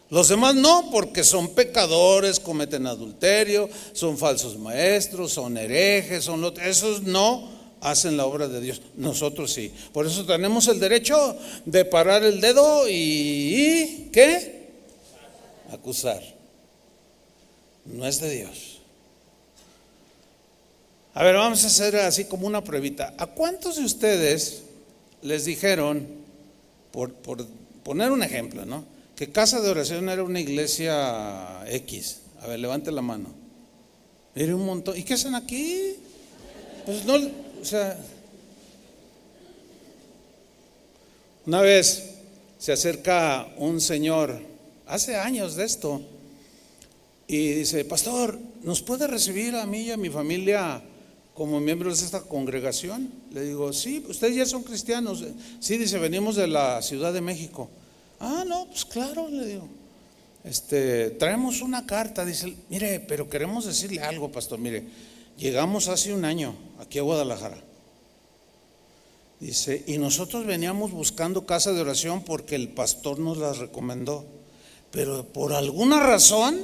Los demás no, porque son pecadores, cometen adulterio, son falsos maestros, son herejes, esos no hacen la obra de Dios. Nosotros sí. Por eso tenemos el derecho de parar el dedo y ¿qué? Acusar. No es de Dios. A ver, vamos a hacer así como una pruebita. ¿A cuántos de ustedes les dijeron, por poner un ejemplo, ¿no?, que Casa de Oración era una iglesia X? A ver, levante la mano. Mire, un montón. ¿Y qué hacen aquí? Pues no, o sea. Una vez se acerca un señor, hace años de esto, y dice: pastor, ¿nos puede recibir a mí y a mi familia como miembros de esta congregación? Le digo: sí, ustedes ya son cristianos. Sí, dice: venimos de la Ciudad de México. Ah, no, pues claro, le digo. Traemos una carta. Dice: mire, pero queremos decirle algo, pastor. Mire, llegamos hace un año aquí a Guadalajara. Dice: y nosotros veníamos buscando casa de oración porque el pastor nos la recomendó, pero por alguna razón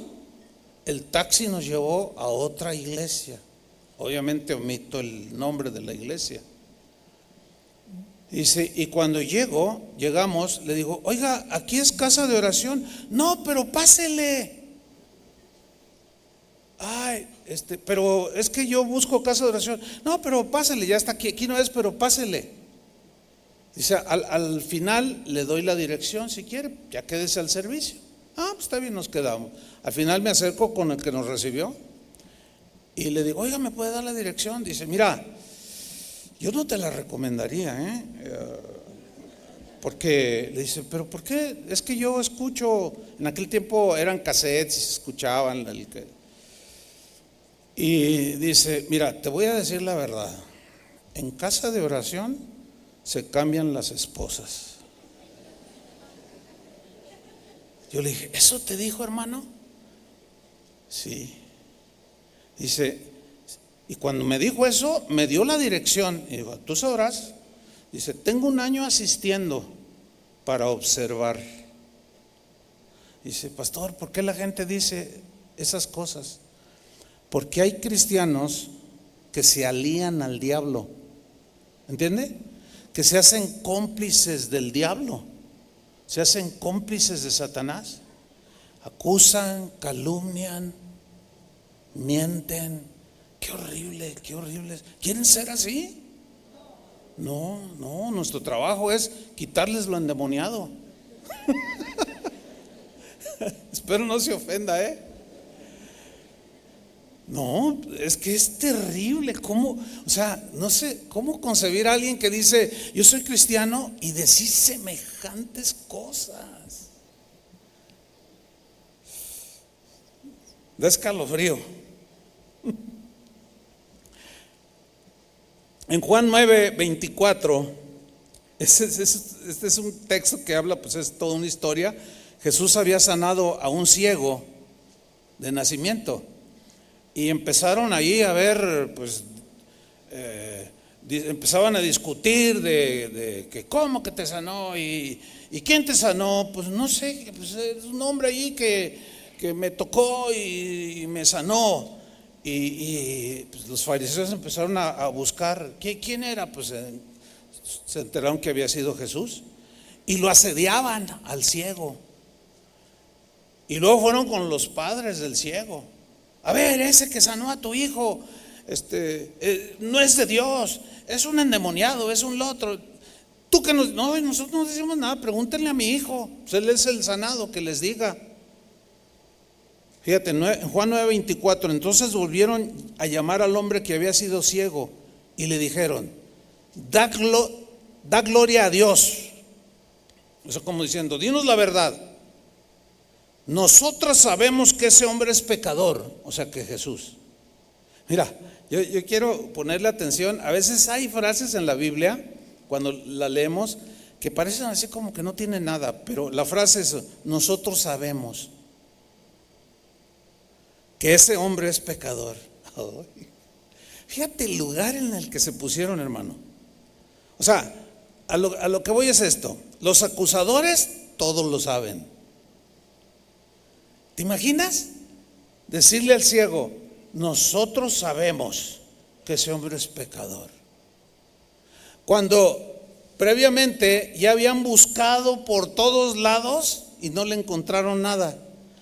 el taxi nos llevó a otra iglesia. Obviamente omito el nombre de la iglesia. Dice: y cuando llegamos, le digo: oiga, ¿aquí es casa de oración? No, pero pásele. Ay, pero es que yo busco casa de oración. No, pero pásele, ya está aquí no es, pero pásele. Dice: al final le doy la dirección, si quiere, ya quédese al servicio. Ah, pues está bien, nos quedamos. Al final me acerco con el que nos recibió y le digo: oiga, ¿me puede dar la dirección? Dice: mira, yo no te la recomendaría, porque le dice: pero ¿por qué? Es que yo escucho, en aquel tiempo eran cassettes y se escuchaban. Y dice: mira, te voy a decir la verdad, en casa de oración se cambian las esposas. Yo le dije: ¿eso te dijo, hermano? Sí. Dice: y cuando me dijo eso, me dio la dirección. Y digo: ¿tú sabrás? Dice: tengo un año asistiendo para observar. Dice: pastor, ¿por qué la gente dice esas cosas? Porque hay cristianos que se alían al diablo. ¿Entiende? Que se hacen cómplices del diablo, se hacen cómplices de Satanás. Acusan, calumnian, mienten. Qué horrible, qué horrible. ¿Quieren ser así? No, nuestro trabajo es quitarles lo endemoniado. Espero no se ofenda, No, es que es terrible. ¿Cómo? O sea, no sé cómo concebir a alguien que dice yo soy cristiano y decir semejantes cosas. Da escalofrío. En Juan 9:24, este es un texto que habla, pues es toda una historia. Jesús había sanado a un ciego de nacimiento y empezaron ahí a ver, pues empezaban a discutir de que cómo que te sanó y quién te sanó. Pues no sé, pues es un hombre ahí que me tocó y me sanó. Y pues los fariseos empezaron a buscar quién era. Pues se enteraron que había sido Jesús y lo asediaban al ciego. Y luego fueron con los padres del ciego. A ver, ese que sanó a tu hijo no es de Dios, es un endemoniado, es un otro. Tú que nosotros no decimos nada, pregúntenle a mi hijo, pues él es el sanado, que les diga. Fíjate, en Juan 9:24, entonces volvieron a llamar al hombre que había sido ciego y le dijeron, da gloria a Dios. Eso como diciendo, dinos la verdad. Nosotros sabemos que ese hombre es pecador, o sea que Jesús. Mira, yo quiero ponerle atención. A veces hay frases en la Biblia, cuando la leemos, que parecen así como que no tienen nada, pero la frase es, nosotros sabemos que ese hombre es pecador. Fíjate el lugar en el que se pusieron, hermano. O sea, a lo que voy es esto. Los acusadores todos lo saben. ¿Te imaginas? Decirle al ciego, nosotros sabemos que ese hombre es pecador. Cuando previamente ya habían buscado por todos lados y no le encontraron nada.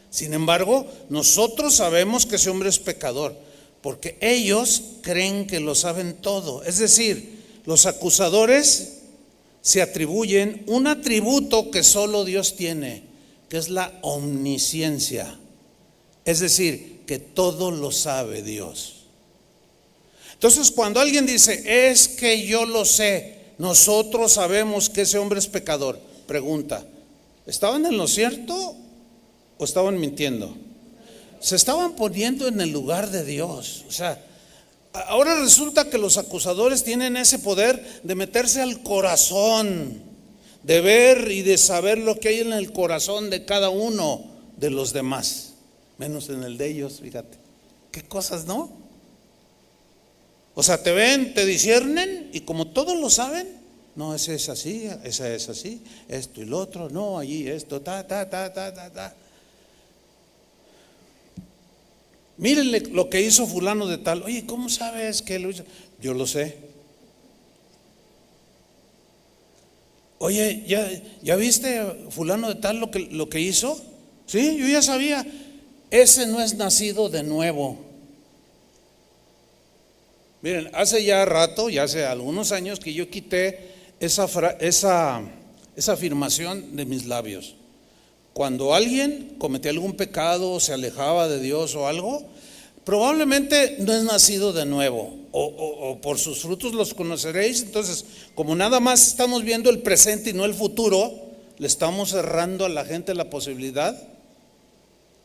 Sin embargo, nosotros sabemos que ese hombre es pecador, porque ellos creen que lo saben todo. Es decir, los acusadores se atribuyen un atributo que solo Dios tiene, que es la omnisciencia. Es decir, que todo lo sabe Dios. Entonces, cuando alguien dice, es que yo lo sé, nosotros sabemos que ese hombre es pecador, pregunta, ¿estaban en lo cierto o estaban mintiendo? Se estaban poniendo en el lugar de Dios. O sea, ahora resulta que los acusadores tienen ese poder de meterse al corazón, de ver y de saber lo que hay en el corazón de cada uno de los demás, menos en el de ellos. Fíjate, qué cosas, ¿no? O sea, te ven, te disciernen y como todos lo saben, no, ese es así, esa es así, esto y lo otro, no, allí esto, ta. Mírenle lo que hizo fulano de tal. Oye, ¿cómo sabes que lo hizo? Yo lo sé. Oye, ¿ya viste fulano de tal lo que hizo? Sí, yo ya sabía. Ese no es nacido de nuevo. Miren, hace ya rato, ya hace algunos años que yo quité esa afirmación de mis labios. Cuando alguien cometía algún pecado, se alejaba de Dios o algo, probablemente no es nacido de nuevo, o por sus frutos los conoceréis. Entonces, como nada más estamos viendo el presente y no el futuro, le estamos cerrando a la gente la posibilidad.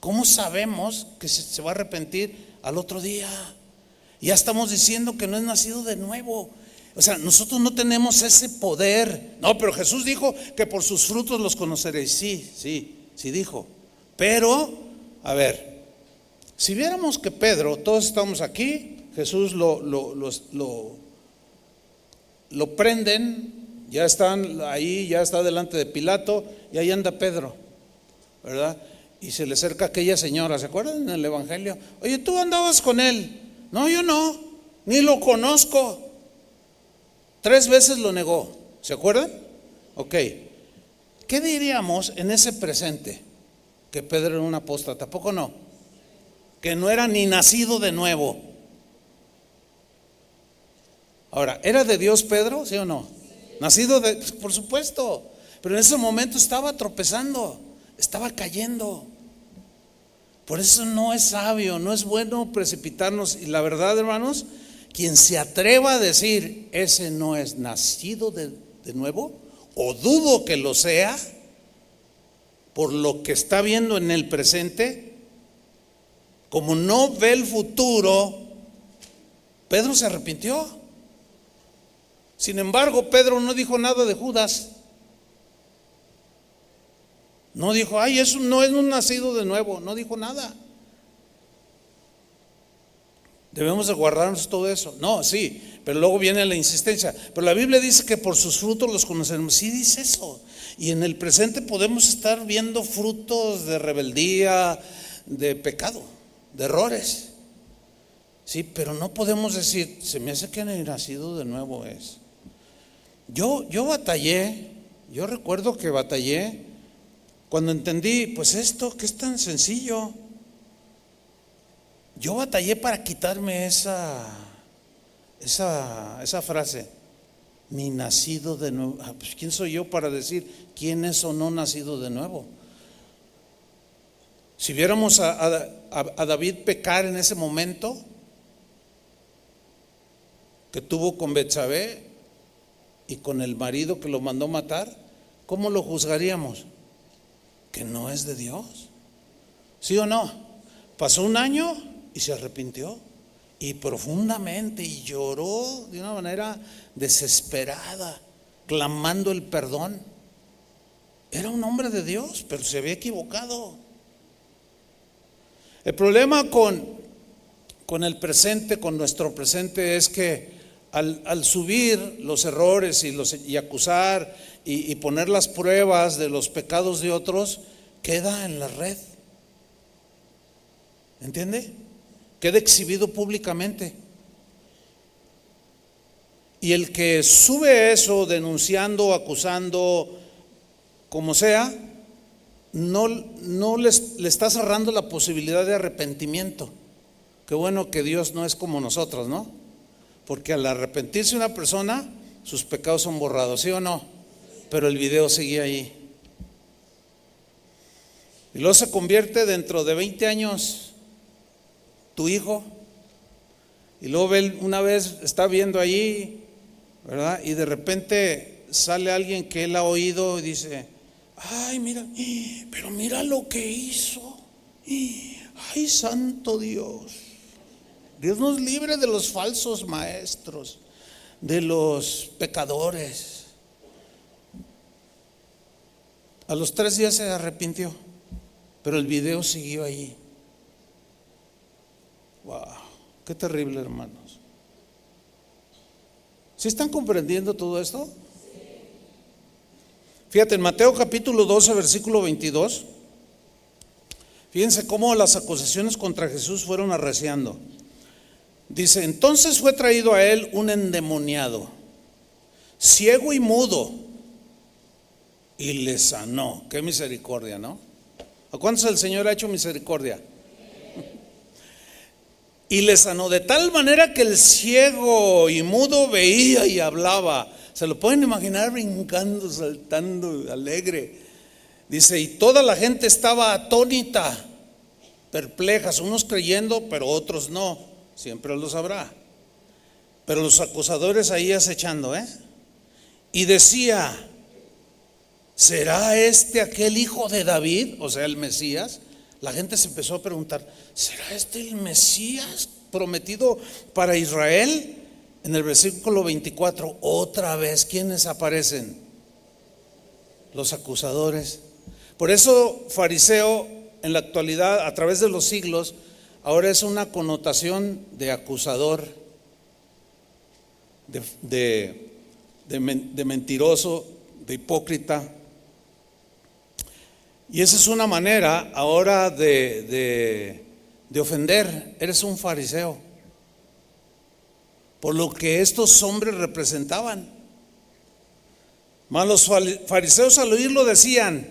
¿Cómo sabemos que se va a arrepentir al otro día? Ya estamos diciendo que no es nacido de nuevo. O sea, nosotros no tenemos ese poder. No, pero Jesús dijo que por sus frutos los conoceréis. Sí dijo. Pero, a ver, si viéramos que Pedro, todos estamos aquí, Jesús lo prenden, ya están ahí, ya está delante de Pilato, y ahí anda Pedro, ¿verdad? Y se le acerca aquella señora, ¿se acuerdan en el Evangelio? Oye, tú andabas con él. No, yo no. Ni lo conozco. 3 veces lo negó. ¿Se acuerdan? Ok. ¿Qué diríamos en ese presente? Que Pedro era un apóstata. ¿Tampoco no? Que no era ni nacido de nuevo. Ahora, ¿era de Dios Pedro? ¿Sí o no? Nacido de, por supuesto. Pero en ese momento estaba tropezando, estaba cayendo. Por eso no es sabio, no es bueno precipitarnos. Y la verdad, hermanos, quien se atreva a decir, ese no es nacido de nuevo, o dudo que lo sea, por lo que está viendo en el presente, como no ve el futuro, Pedro se arrepintió. Sin embargo, Pedro no dijo nada de Judas. No dijo, ay, eso no es un nacido de nuevo. No dijo nada. Debemos de guardarnos todo eso. No, sí, pero luego viene la insistencia. Pero la Biblia dice que por sus frutos los conoceremos. Sí dice eso. Y en el presente podemos estar viendo frutos de rebeldía, de pecado, de errores. Sí, pero no podemos decir, se me hace que ni nacido de nuevo es. Yo batallé, yo recuerdo que batallé cuando entendí, pues esto que es tan sencillo. Yo batallé para quitarme esa frase, ni nacido de nuevo. Pues ¿quién soy yo para decir quién es o no nacido de nuevo? Si viéramos a David pecar en ese momento que tuvo con Betsabé y con el marido que lo mandó matar, ¿cómo lo juzgaríamos? Que no es de Dios. ¿Sí o no? Pasó un año y se arrepintió, y profundamente, y lloró de una manera desesperada, clamando el perdón. Era un hombre de Dios, pero se había equivocado. El problema con el presente, con nuestro presente, es que al subir los errores y acusar y poner las pruebas de los pecados de otros, queda en la red. ¿Entiende? Queda exhibido públicamente. Y el que sube eso denunciando, acusando, como sea, no le está cerrando la posibilidad de arrepentimiento. Qué bueno que Dios no es como nosotros, ¿no? Porque al arrepentirse una persona, sus pecados son borrados, ¿sí o no? Pero el video sigue ahí. Y luego se convierte dentro de 20 años tu hijo. Y luego una vez está viendo allí, ¿verdad? Y de repente sale alguien que él ha oído y dice, ay, mira, pero mira lo que hizo. Ay, santo Dios. Dios nos libre de los falsos maestros, de los pecadores. A los 3 días se arrepintió, pero el video siguió allí. Wow, qué terrible, hermanos. ¿Sí están comprendiendo todo esto? Fíjate, en Mateo capítulo 12, versículo 22, fíjense cómo las acusaciones contra Jesús fueron arreciando. Dice, entonces fue traído a él un endemoniado, ciego y mudo, y le sanó. Qué misericordia, ¿no? ¿A cuántos el Señor ha hecho misericordia? Y le sanó de tal manera que el ciego y mudo veía y hablaba. ¿Se lo pueden imaginar brincando, saltando, alegre? Dice, y toda la gente estaba atónita, perplejas, unos creyendo, pero otros no. Siempre los habrá. Pero los acusadores ahí acechando, y decía, ¿será este aquel hijo de David? O sea, el Mesías. La gente se empezó a preguntar, ¿será este el Mesías prometido para Israel? En el versículo 24, otra vez, ¿quiénes aparecen? Los acusadores. Por eso fariseo en la actualidad, a través de los siglos, ahora es una connotación de acusador, de mentiroso, de hipócrita. Y esa es una manera ahora de ofender. Eres un fariseo. por lo que estos hombres representaban. Mas los fariseos al oírlo decían: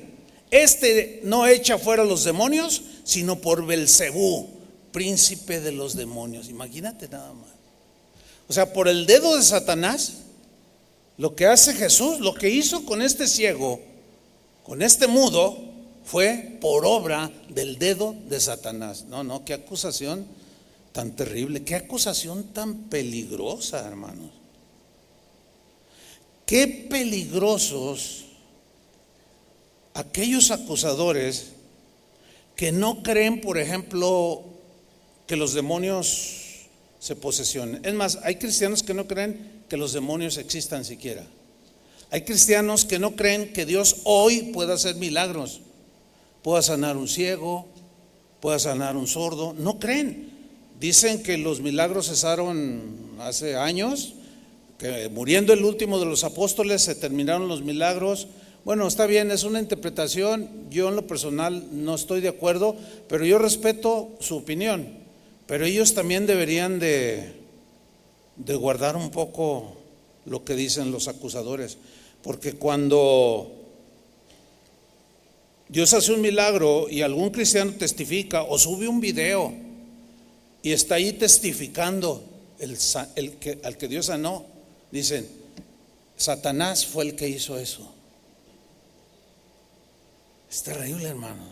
este no echa fuera los demonios, sino por Belcebú, príncipe de los demonios. Imagínate nada más. O sea, por el dedo de Satanás, lo que hace Jesús, lo que hizo con este ciego, con este mudo, fue por obra del dedo de Satanás. No, qué acusación tan terrible, qué acusación tan peligrosa, hermanos. Qué peligrosos aquellos acusadores que no creen, por ejemplo, que los demonios se posesionen. Es más, hay cristianos que no creen que los demonios existan siquiera. Hay cristianos que no creen que Dios hoy pueda hacer milagros, pueda sanar un ciego, pueda sanar un sordo. No creen. Dicen que los milagros cesaron hace años, que muriendo el último de los apóstoles se terminaron los milagros. Bueno, está bien, es una interpretación. Yo en lo personal no estoy de acuerdo, pero yo respeto su opinión. Pero ellos también deberían de guardar un poco lo que dicen los acusadores, porque cuando Dios hace un milagro y algún cristiano testifica o sube un video y está ahí testificando al que Dios sanó, dicen: Satanás fue el que hizo eso. Es terrible, hermano.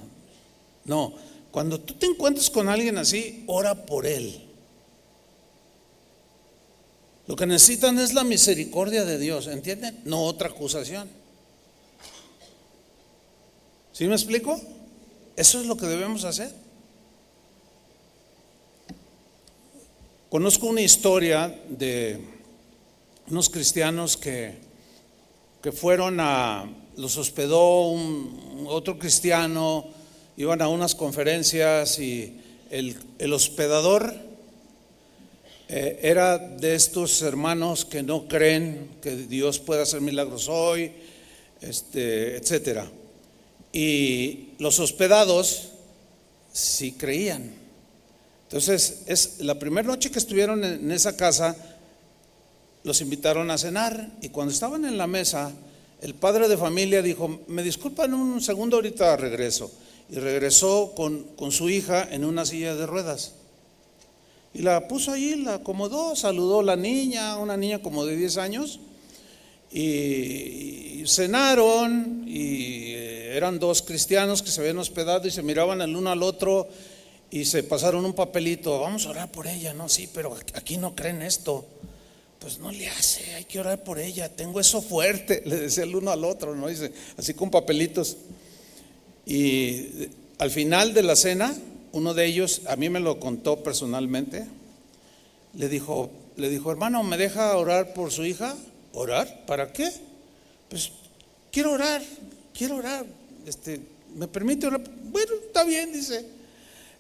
No, cuando tú te encuentres con alguien así, ora por él. Lo que necesitan es la misericordia de Dios, ¿entienden? No otra acusación. ¿Sí me explico? Eso es lo que debemos hacer. Conozco una historia de unos cristianos que fueron los hospedó otro cristiano, iban a unas conferencias y el hospedador era de estos hermanos que no creen que Dios pueda hacer milagros hoy, etcétera. Y los hospedados sí creían. Entonces, es la primera noche que estuvieron en esa casa, los invitaron a cenar, y cuando estaban en la mesa, el padre de familia dijo: me disculpan un segundo, ahorita regreso. Y regresó con su hija en una silla de ruedas. Y la puso allí, la acomodó, saludó a la niña, una niña como de 10 años, y cenaron, y eran dos cristianos que se habían hospedado y se miraban el uno al otro, y se pasaron un papelito: vamos a orar por ella. No, sí, pero aquí no creen esto. Pues no le hace, hay que orar por ella, tengo eso fuerte, le decía el uno al otro, ¿no? Dice, así con papelitos. Y al final de la cena, uno de ellos, a mí me lo contó personalmente, le dijo: hermano, ¿me deja orar por su hija? ¿Orar? ¿Para qué? Pues quiero orar. ¿Me permite orar? Bueno, está bien, dice.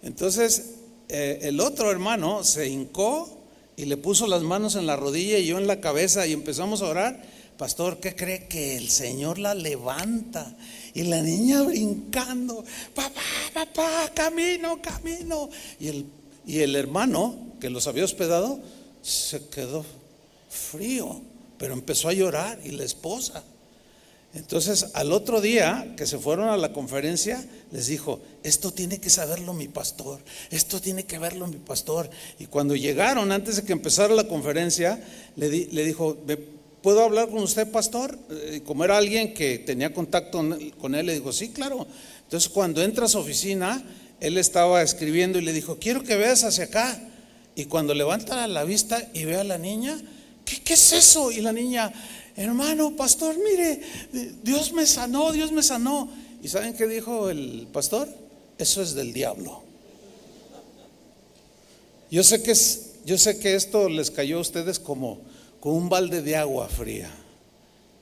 Entonces el otro hermano se hincó y le puso las manos en la rodilla y yo en la cabeza, y empezamos a orar. Pastor, ¿qué cree? Que el Señor la levanta, y la niña brincando: papá, camino. Y el hermano que los había hospedado se quedó frío, pero empezó a llorar, y la esposa. Entonces al otro día que se fueron a la conferencia, les dijo: esto tiene que saberlo mi pastor, esto tiene que verlo mi pastor. Y cuando llegaron, antes de que empezara la conferencia, le dijo: ¿puedo hablar con usted, pastor? Como era alguien que tenía contacto con él, le dijo: sí, claro. Entonces cuando entra a su oficina, él estaba escribiendo y le dijo: quiero que veas hacia acá. Y cuando levanta la vista y ve a la niña: ¿qué es eso? Y la niña: hermano, pastor, mire, Dios me sanó. ¿Y saben qué dijo el pastor? Eso es del diablo. Yo sé que esto les cayó a ustedes como un balde de agua fría,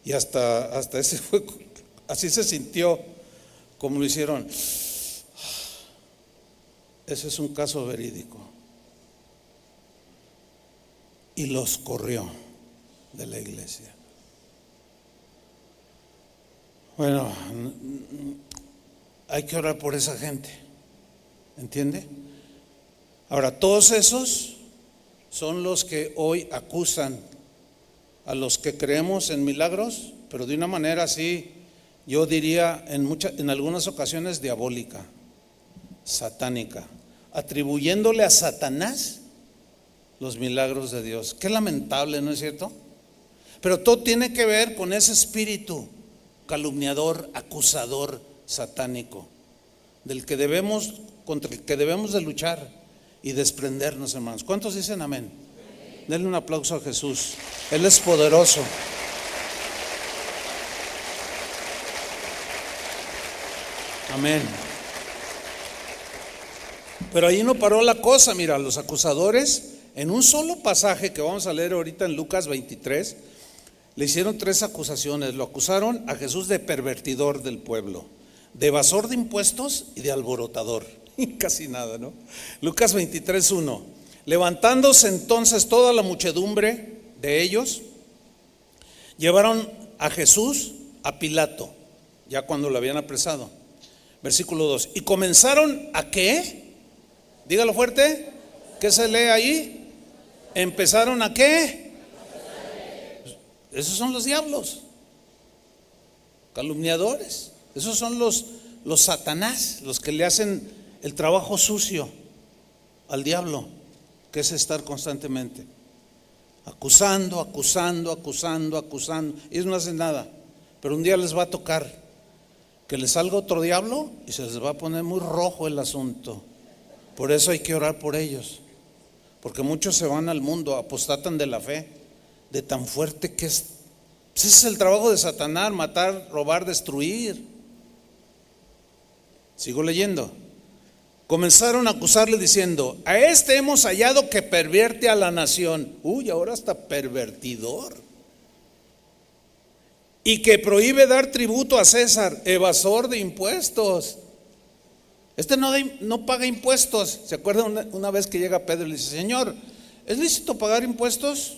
y hasta ese fue, así se sintió como lo hicieron. Ese es un caso verídico. Y los corrió de la iglesia. Bueno, hay que orar por esa gente, ¿entiende? Ahora, todos esos son los que hoy acusan a los que creemos en milagros, pero de una manera así, yo diría en algunas ocasiones diabólica, satánica, atribuyéndole a Satanás los milagros de Dios. Qué lamentable, ¿no es cierto? Pero todo tiene que ver con ese espíritu calumniador, acusador, satánico, contra el que debemos de luchar y desprendernos, hermanos. ¿Cuántos dicen amén? Denle un aplauso a Jesús. Él es poderoso. Amén. Pero ahí no paró la cosa. Mira, los acusadores, en un solo pasaje que vamos a leer ahorita en Lucas 23, le hicieron 3 acusaciones. Lo acusaron a Jesús de pervertidor del pueblo, de evasor de impuestos y de alborotador. Casi nada, ¿no? Lucas 23:1. Levantándose entonces toda la muchedumbre de ellos, llevaron a Jesús a Pilato, ya cuando lo habían apresado. Versículo 2. Y comenzaron a ¿qué? Dígalo fuerte. ¿Qué se lee ahí? Empezaron a ¿qué? Esos son los diablos, calumniadores. Esos son los Satanás, los que le hacen el trabajo sucio al diablo, que es estar constantemente acusando. Ellos no hacen nada, pero un día les va a tocar que les salga otro diablo y se les va a poner muy rojo el asunto. Por eso hay que orar por ellos, porque muchos se van al mundo, apostatan de la fe, de tan fuerte que es. Ese es el trabajo de Satanás: matar, robar, destruir. Sigo leyendo. Comenzaron a acusarle diciendo: a este hemos hallado que pervierte a la nación. Ahora está pervertidor. Y que prohíbe dar tributo a César, evasor de impuestos. Este no paga impuestos. ¿Se acuerdan una vez que llega Pedro y le dice: Señor, ¿es lícito pagar impuestos?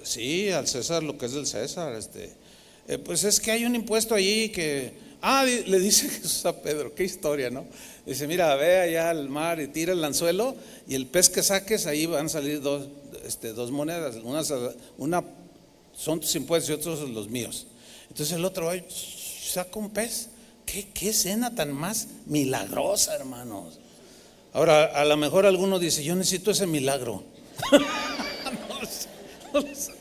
Sí, al César lo que es del César. Pues es que hay un impuesto allí que... le dice Jesús a Pedro, qué historia, ¿no? Dice: mira, ve allá al mar y tira el anzuelo, y el pez que saques, ahí van a salir dos monedas. Una son tus impuestos y otros los míos. Entonces el otro va y saca un pez. ¿Qué escena tan más milagrosa, hermanos? Ahora, a lo mejor alguno dice: yo necesito ese milagro. No sé.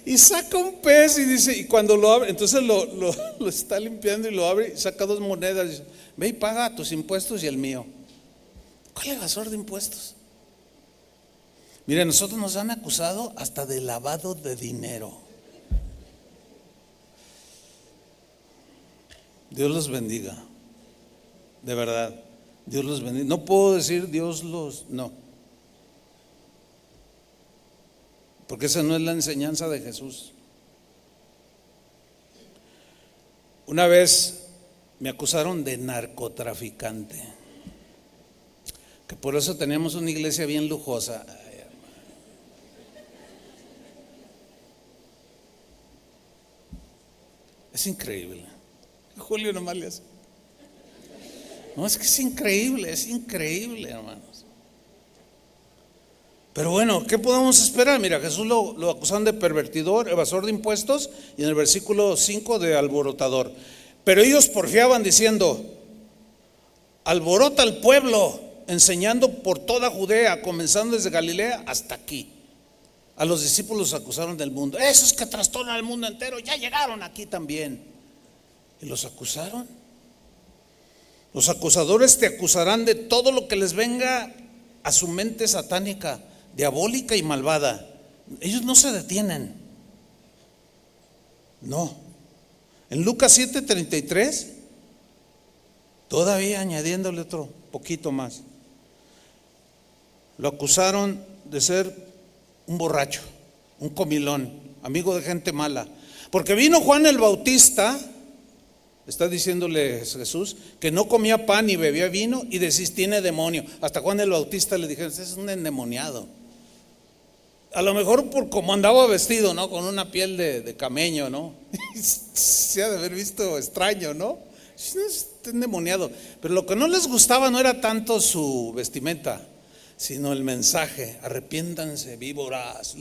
Y saca un pez y dice, y cuando lo abre, entonces lo está limpiando y lo abre y saca 2 monedas y dice: ve y paga tus impuestos y el mío. ¿Cuál evasor de impuestos? Mire, nosotros nos han acusado hasta de lavado de dinero. Dios los bendiga, de verdad, Dios los bendiga. No puedo decir no, porque esa no es la enseñanza de Jesús. Una vez me acusaron de narcotraficante, que por eso teníamos una iglesia bien lujosa. Es increíble. Julio nomás le hace. No, es que es increíble, hermanos. Pero bueno, ¿qué podemos esperar? Mira, Jesús lo acusaron de pervertidor, evasor de impuestos, y en el versículo 5 de alborotador. Pero ellos porfiaban diciendo: alborota al pueblo, enseñando por toda Judea, comenzando desde Galilea hasta aquí. A los discípulos acusaron del mundo. Esos que trastornan al mundo entero ya llegaron aquí también. Y los acusaron. Los acusadores te acusarán de todo lo que les venga a su mente satánica, diabólica y malvada. Ellos no se detienen. No. En Lucas 7:33, todavía añadiéndole otro poquito más, lo acusaron de ser un borracho, un comilón, amigo de gente mala. Porque vino Juan el Bautista, está diciéndole Jesús, que no comía pan ni bebía vino, y decís: tiene demonio. Hasta Juan el Bautista le dijeron: es un endemoniado. A lo mejor por cómo andaba vestido, ¿no? Con una piel de camello, ¿no? Se ha de haber visto extraño, ¿no? Es endemoniado. Pero lo que no les gustaba no era tanto su vestimenta, sino el mensaje: arrepiéntanse, víboras.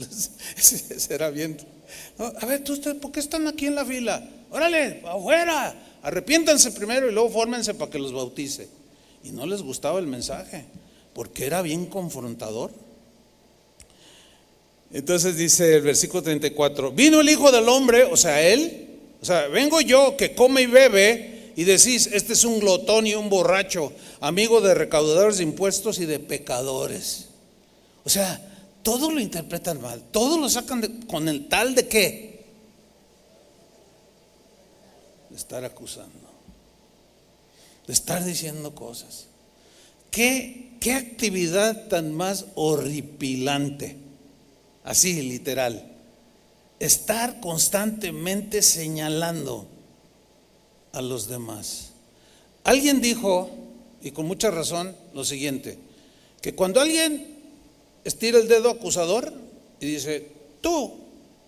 Ese era bien. No, a ver, ¿ustedes por qué están aquí en la fila? Órale, afuera, arrepiéntanse primero y luego fórmense para que los bautice. Y no les gustaba el mensaje, porque era bien confrontador. Entonces dice el versículo 34: vino el Hijo del Hombre, o sea, él, vengo yo que come y bebe, y decís, este es un glotón y un borracho, amigo de recaudadores de impuestos y de pecadores. O sea, todo lo interpretan mal, todo lo sacan con el tal de qué, de estar acusando, de estar diciendo cosas. ¿Qué actividad tan más horripilante? Así, literal. Estar constantemente señalando a los demás. Alguien dijo, y con mucha razón, lo siguiente: que cuando alguien estira el dedo acusador y dice, tú,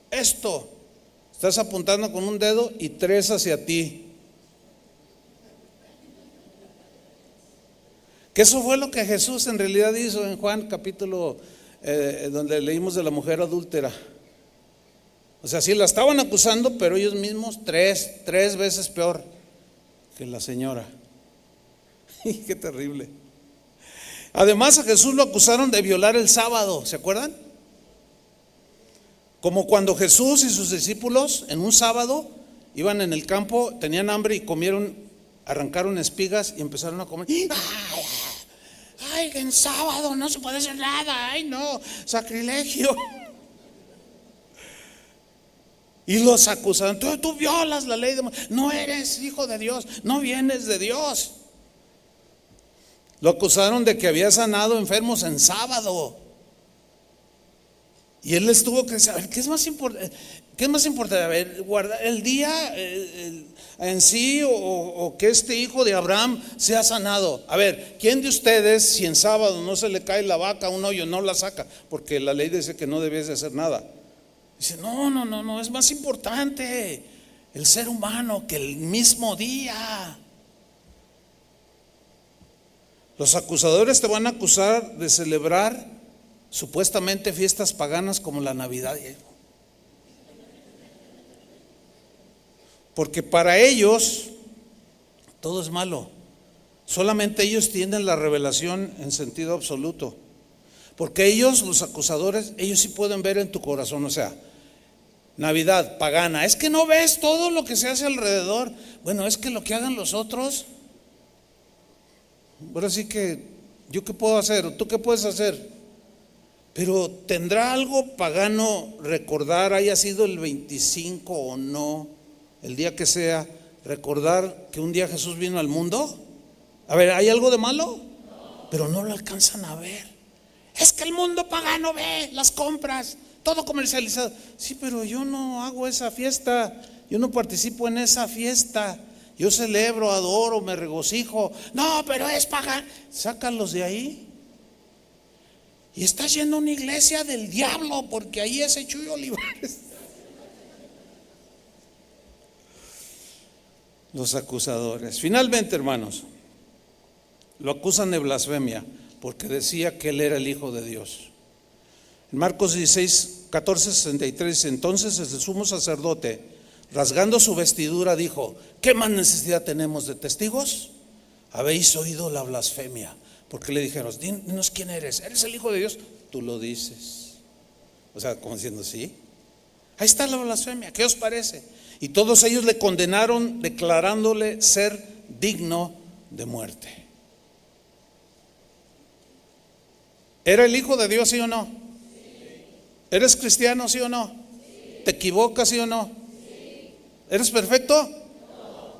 esto, estás apuntando con un dedo y tres hacia ti. Que eso fue lo que Jesús en realidad hizo en Juan capítulo donde leímos de la mujer adúltera. O sea, sí la estaban acusando, pero ellos mismos tres veces peor que la señora. Qué terrible. Además, a Jesús lo acusaron de violar el sábado, ¿se acuerdan? Como cuando Jesús y sus discípulos en un sábado iban en el campo, tenían hambre y arrancaron espigas y empezaron a comer. Ay, en sábado no se puede hacer nada, ay no, sacrilegio. Y los acusaron, tú violas la ley de Moisés, no eres hijo de Dios, no vienes de Dios. Lo acusaron de que había sanado enfermos en sábado. Y él les tuvo que saber, ¿qué es más importante? ¿Qué es más importante? A ver, guardar el día en sí o que este hijo de Abraham sea sanado. A ver, ¿quién de ustedes, si en sábado no se le cae la vaca a un hoyo, no la saca? Porque la ley dice que no debes de hacer nada. Dice, no, es más importante el ser humano que el mismo día. Los acusadores te van a acusar de celebrar supuestamente fiestas paganas como la Navidad. Porque para ellos todo es malo. Solamente ellos tienen la revelación en sentido absoluto. Porque ellos, los acusadores, ellos sí pueden ver en tu corazón. O sea, Navidad pagana, es que no ves todo lo que se hace alrededor. Bueno, es que lo que hagan los otros, ahora sí que yo qué puedo hacer, o tú qué puedes hacer. Pero ¿tendrá algo pagano recordar, haya sido el 25 o no, el día que sea, recordar que un día Jesús vino al mundo? A ver, ¿hay algo de malo? Pero no lo alcanzan a ver. Es que el mundo pagano ve las compras, todo comercializado. Sí, pero yo no hago esa fiesta, yo no participo en esa fiesta. Yo celebro, adoro, me regocijo. No, pero es pagano. Sácalos de ahí. Y estás yendo a una iglesia del diablo, porque ahí es Chuy Olivares. Los acusadores. Finalmente, hermanos, lo acusan de blasfemia, porque decía que él era el Hijo de Dios. En Marcos 16, 14, 63 dice, entonces el sumo sacerdote, rasgando su vestidura, dijo, ¿qué más necesidad tenemos de testigos? Habéis oído la blasfemia. Porque le dijeron, dinos quién eres. ¿Eres el Hijo de Dios? Tú lo dices. O sea, como diciendo, sí. Ahí está la blasfemia, ¿qué os parece? Y todos ellos le condenaron, declarándole ser digno de muerte. ¿Era el Hijo de Dios, sí o no? Sí. ¿Eres cristiano, sí o no? Sí. ¿Te equivocas, sí o no? Sí. ¿Eres perfecto? No.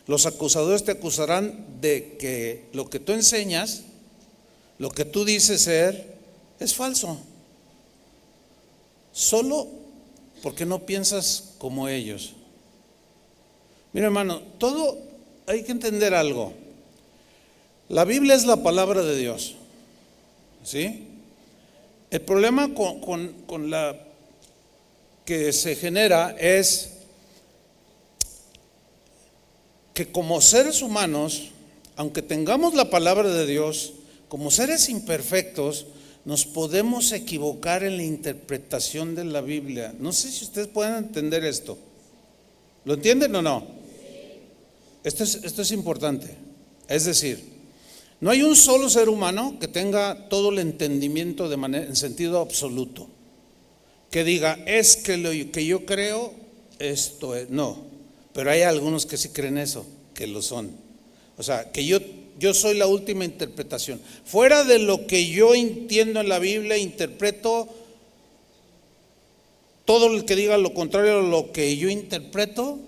Los acusadores te acusarán de que lo que tú enseñas, lo que tú dices ser, es falso. Solo porque no piensas como ellos. Mira, hermano, todo hay que entender algo. La Biblia es la palabra de Dios, ¿sí? El problema con la que se genera es que como seres humanos, aunque tengamos la palabra de Dios, como seres imperfectos, nos podemos equivocar en la interpretación de la Biblia. No sé si ustedes pueden entender esto. ¿Lo entienden o no? Esto es importante. Es decir, no hay un solo ser humano que tenga todo el entendimiento en sentido absoluto. Que diga, es que lo que yo creo, esto es. No, pero hay algunos que sí creen eso, que lo son. O sea, que yo soy la última interpretación. Fuera de lo que yo entiendo en la Biblia, interpreto todo el que diga lo contrario a lo que yo interpreto,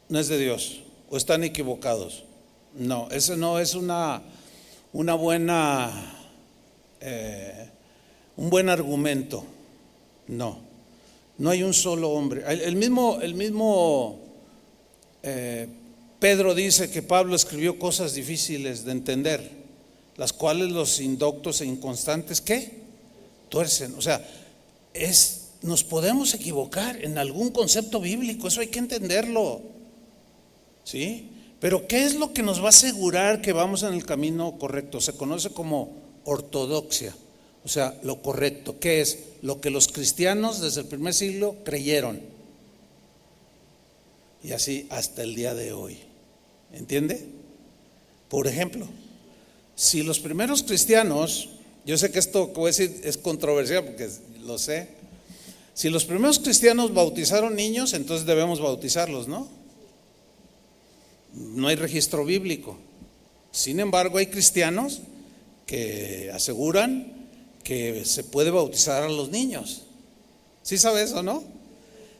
no es de Dios, o están equivocados. No, eso no es una buena, un buen argumento. No hay un solo hombre. El mismo Pedro dice que Pablo escribió cosas difíciles de entender, las cuales los indoctos e inconstantes, ¿qué? Tuercen. O sea, nos podemos equivocar en algún concepto bíblico, eso hay que entenderlo, ¿sí? Pero ¿qué es lo que nos va a asegurar que vamos en el camino correcto? Se conoce como ortodoxia, o sea, lo correcto. ¿Qué es? Lo que los cristianos desde el primer siglo creyeron. Y así hasta el día de hoy. ¿Entiende? Por ejemplo, si los primeros cristianos, yo sé que esto que voy a decir es controversial porque lo sé. Si los primeros cristianos bautizaron niños, entonces debemos bautizarlos, ¿no? No hay registro bíblico. Sin embargo, hay cristianos que aseguran que se puede bautizar a los niños. ¿Sí sabe eso, no?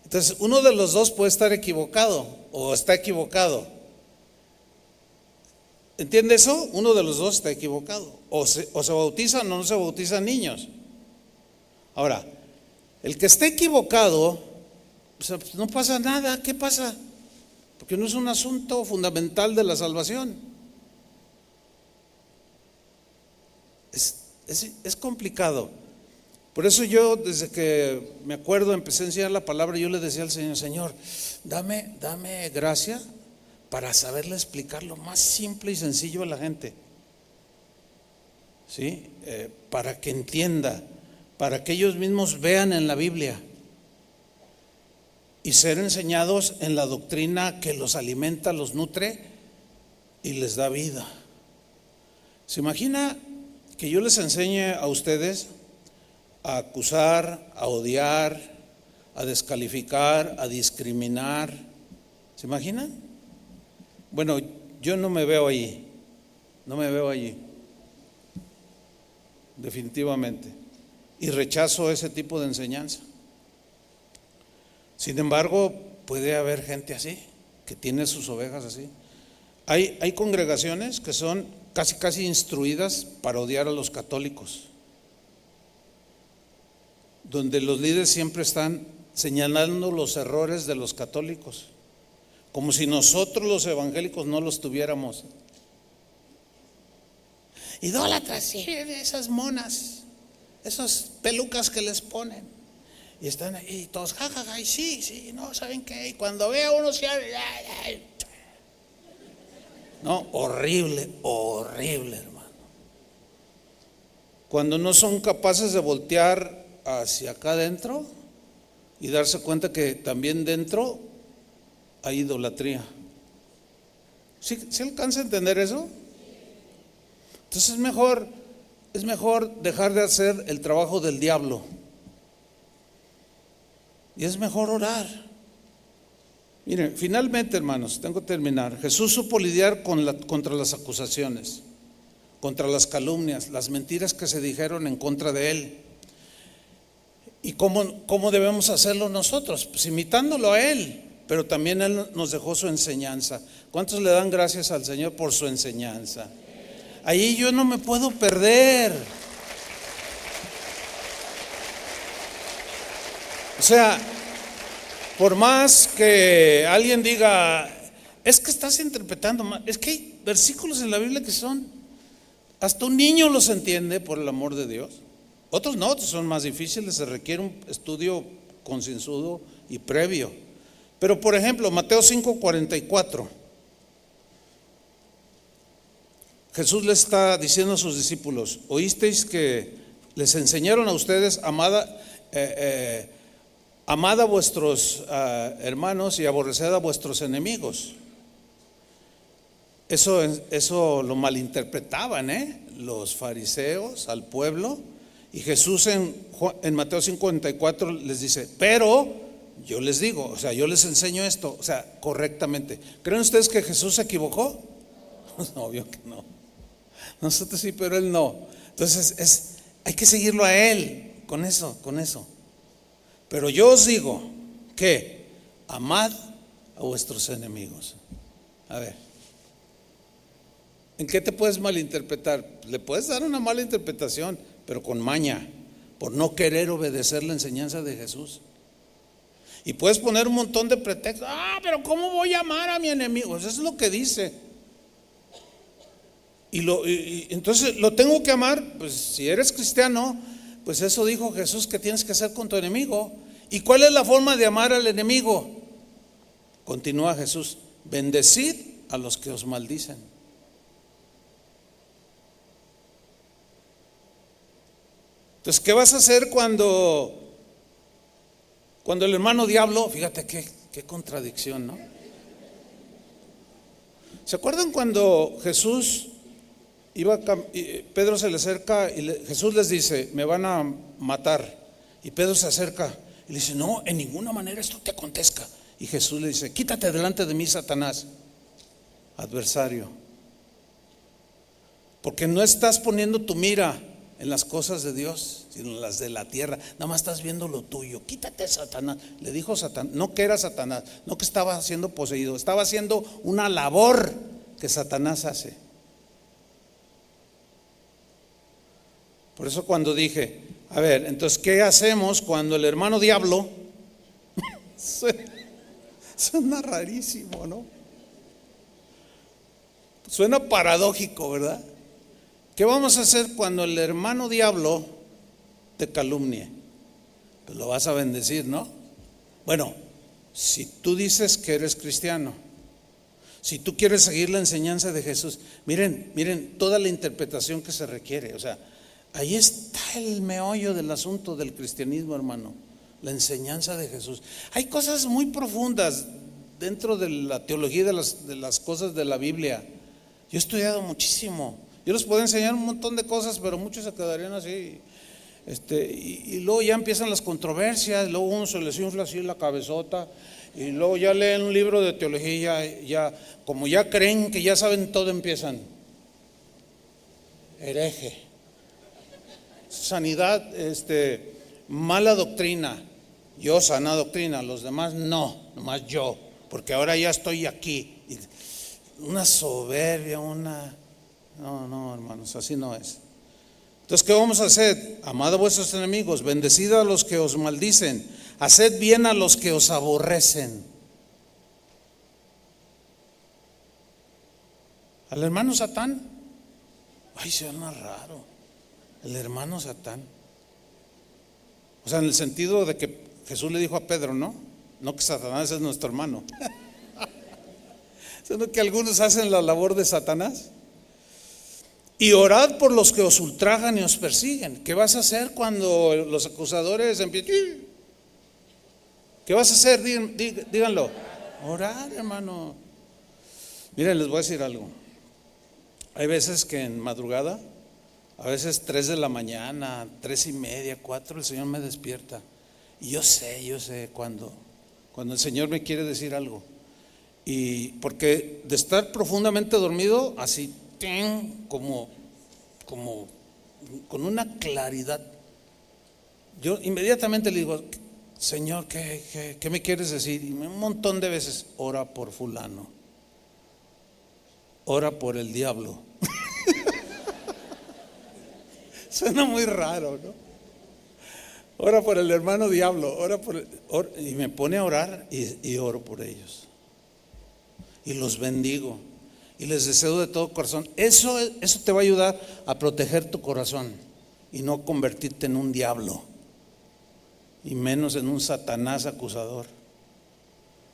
Entonces, uno de los dos puede estar equivocado o está equivocado. ¿Entiende eso? Uno de los dos está equivocado. O se bautizan o no se bautizan niños. Ahora, el que esté equivocado, pues no pasa nada. ¿Qué pasa? Porque no es un asunto fundamental de la salvación. Es complicado. Por eso yo, desde que me acuerdo, empecé a enseñar la palabra, yo le decía al Señor, Señor, dame gracia para saberle explicar lo más simple y sencillo a la gente, ¿sí? Para que entienda, para que ellos mismos vean en la Biblia y ser enseñados en la doctrina que los alimenta, los nutre y les da vida. ¿Se imagina que yo les enseñe a ustedes a acusar, a odiar, a descalificar, a discriminar? ¿Se imaginan? Bueno, yo no me veo allí, definitivamente, y rechazo ese tipo de enseñanza. Sin embargo, puede haber gente así, que tiene sus ovejas así. Hay congregaciones que son casi instruidas para odiar a los católicos, donde los líderes siempre están señalando los errores de los católicos, como si nosotros los evangélicos no los tuviéramos. Idólatras, sí, esas monas, esas pelucas que les ponen, y están ahí todos, jajaja, y sí, no, ¿saben qué? Y cuando ve a uno se abre, no, horrible, hermano. Cuando no son capaces de voltear hacia acá adentro y darse cuenta que también dentro hay idolatría. ¿Sí alcanza a entender eso? Entonces es mejor dejar de hacer el trabajo del diablo y es mejor orar. Miren, finalmente, hermanos, tengo que terminar. Jesús supo lidiar contra las acusaciones, contra las calumnias, las mentiras que se dijeron en contra de él. ¿Y cómo debemos hacerlo nosotros? Pues imitándolo a él, pero también él nos dejó su enseñanza. ¿Cuántos le dan gracias al Señor por su enseñanza? Ahí yo no me puedo perder. O sea, por más que alguien diga, es que estás interpretando mal, es que hay versículos en la Biblia que son, hasta un niño los entiende, por el amor de Dios. Otros no, otros son más difíciles, se requiere un estudio concienzudo y previo. Pero por ejemplo, Mateo 5:44. Jesús le está diciendo a sus discípulos: oísteis que les enseñaron a ustedes, amad a vuestros hermanos y aborreced a vuestros enemigos. Eso lo malinterpretaban, los fariseos al pueblo. Y Jesús en Mateo 5:44 les dice: pero yo les digo, o sea, yo les enseño esto, o sea, correctamente. ¿Creen ustedes que Jesús se equivocó? Obvio que no. Nosotros sí, pero él no. Entonces hay que seguirlo a él con eso. Pero yo os digo que amad a vuestros enemigos. A ver, ¿en qué te puedes malinterpretar? Le puedes dar una mala interpretación, pero con maña, por no querer obedecer la enseñanza de Jesús. Y puedes poner un montón de pretextos. Pero ¿cómo voy a amar a mi enemigo? Eso es lo que dice. Y entonces lo tengo que amar. Pues si eres cristiano, pues eso dijo Jesús que tienes que hacer con tu enemigo. ¿Y cuál es la forma de amar al enemigo? Continúa Jesús: bendecid a los que os maldicen. Entonces, ¿qué vas a hacer cuando el hermano diablo? Fíjate qué contradicción, ¿no? ¿Se acuerdan cuando Jesús Pedro se le acerca y Jesús les dice: me van a matar? Y Pedro se acerca y le dice: no, en ninguna manera esto te acontezca. Y Jesús le dice: quítate delante de mí, Satanás, adversario, porque no estás poniendo tu mira en las cosas de Dios, sino en las de la tierra. Nada más estás viendo lo tuyo. Quítate, Satanás. Le dijo Satanás, no que era Satanás, no que estaba siendo poseído, estaba haciendo una labor que Satanás hace. Por eso cuando dije, a ver, entonces, ¿qué hacemos cuando el hermano diablo? Suena rarísimo, ¿no? Suena paradójico, ¿verdad? ¿Qué vamos a hacer cuando el hermano diablo te calumnie? Pues lo vas a bendecir, ¿no? Bueno, si tú dices que eres cristiano, si tú quieres seguir la enseñanza de Jesús, miren toda la interpretación que se requiere. O sea, ahí está el meollo del asunto del cristianismo, hermano, la enseñanza de Jesús. Hay cosas muy profundas dentro de la teología de las cosas de la Biblia. Yo he estudiado muchísimo. Yo les puedo enseñar un montón de cosas, pero muchos se quedarían así. Y luego ya empiezan las controversias, luego uno se les infla así la cabezota, y luego ya leen un libro de teología y ya como ya creen que ya saben todo, empiezan: hereje, sanidad, mala doctrina, yo sana doctrina, los demás no, nomás yo, porque ahora ya estoy aquí. Y una soberbia, no, hermanos, así no es. Entonces, ¿qué vamos a hacer? Amad a vuestros enemigos, bendecid a los que os maldicen, haced bien a los que os aborrecen. Al hermano Satán, suena raro, el hermano Satán. O sea, en el sentido de que Jesús le dijo a Pedro, no que Satanás es nuestro hermano, sino que algunos hacen la labor de Satanás. Y orad por los que os ultrajan y os persiguen. ¿Qué vas a hacer cuando los acusadores empiezan? ¿Qué vas a hacer? Díganlo. Orar, hermano. Miren, les voy a decir algo. Hay veces que en madrugada, a veces 3 de la mañana, 3:30, 4, el Señor me despierta. Y yo sé cuando el Señor me quiere decir algo. Y porque de estar profundamente dormido, así, como con una claridad, yo inmediatamente le digo: Señor, ¿qué me quieres decir? Y un montón de veces: ora por fulano, ora por el diablo. Suena muy raro, ¿no? Ora por el hermano diablo, y me pone a orar y oro por ellos. Y los bendigo. Y les deseo de todo corazón. Eso te va a ayudar a proteger tu corazón y no convertirte en un diablo, y menos en un Satanás acusador.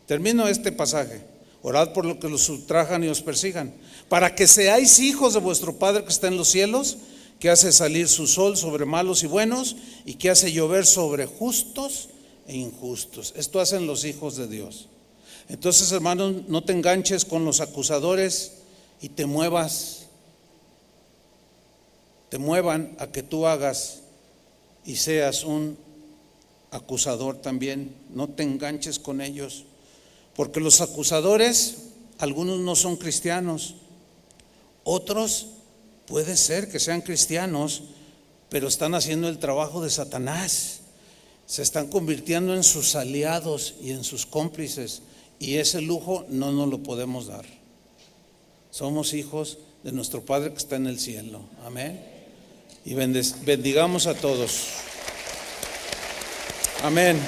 Termino este pasaje. Orad por lo que los ultrajan y os persigan, para que seáis hijos de vuestro Padre que está en los cielos, que hace salir su sol sobre malos y buenos, y que hace llover sobre justos e injustos. Esto hacen los hijos de Dios. Entonces, hermanos, no te enganches con los acusadores y te muevan a que tú hagas y seas un acusador también. No te enganches con ellos, porque los acusadores, algunos no son cristianos, otros puede ser que sean cristianos, pero están haciendo el trabajo de Satanás, se están convirtiendo en sus aliados y en sus cómplices, y ese lujo no nos lo podemos dar. Somos hijos de nuestro Padre que está en el cielo. Amén. Y bendigamos a todos. Amén.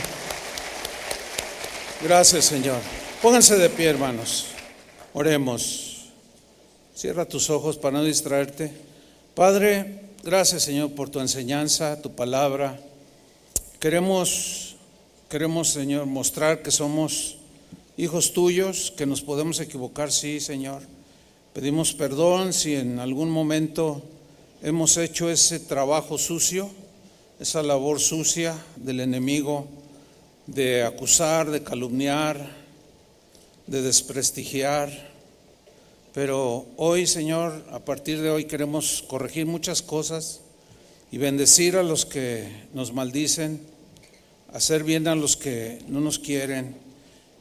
Gracias, Señor. Pónganse de pie, hermanos. Oremos. Cierra tus ojos para no distraerte. Padre, gracias, Señor, por tu enseñanza, tu palabra. Queremos, Señor, mostrar que somos hijos tuyos, que nos podemos equivocar, sí, Señor. Pedimos perdón si en algún momento hemos hecho ese trabajo sucio, esa labor sucia del enemigo, de acusar, de calumniar, de desprestigiar. Pero hoy, Señor, a partir de hoy queremos corregir muchas cosas y bendecir a los que nos maldicen, hacer bien a los que no nos quieren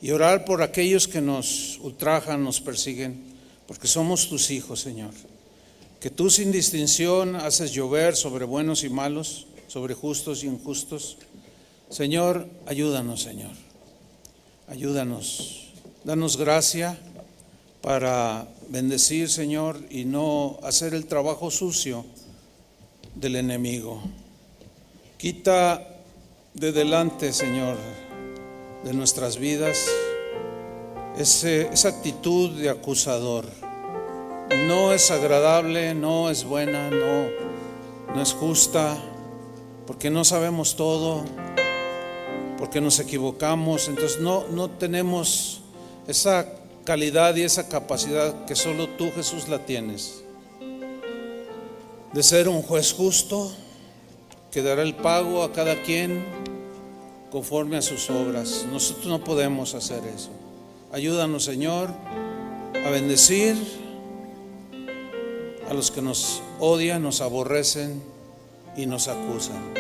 y orar por aquellos que nos ultrajan, nos persiguen, porque somos tus hijos, Señor. Que tú sin distinción haces llover sobre buenos y malos, sobre justos y injustos. Señor, ayúdanos, Señor. Ayúdanos. Danos gracia para bendecir, Señor, y no hacer el trabajo sucio del enemigo. Quita de delante, Señor, de nuestras vidas esa actitud de acusador. No es agradable, no es buena, no es justa, porque no sabemos todo, porque nos equivocamos. Entonces no tenemos esa calidad y esa capacidad que solo tú, Jesús, la tienes, de ser un juez justo que dará el pago a cada quien conforme a sus obras. Nosotros no podemos hacer eso. Ayúdanos, Señor, a bendecir a los que nos odian, nos aborrecen y nos acusan.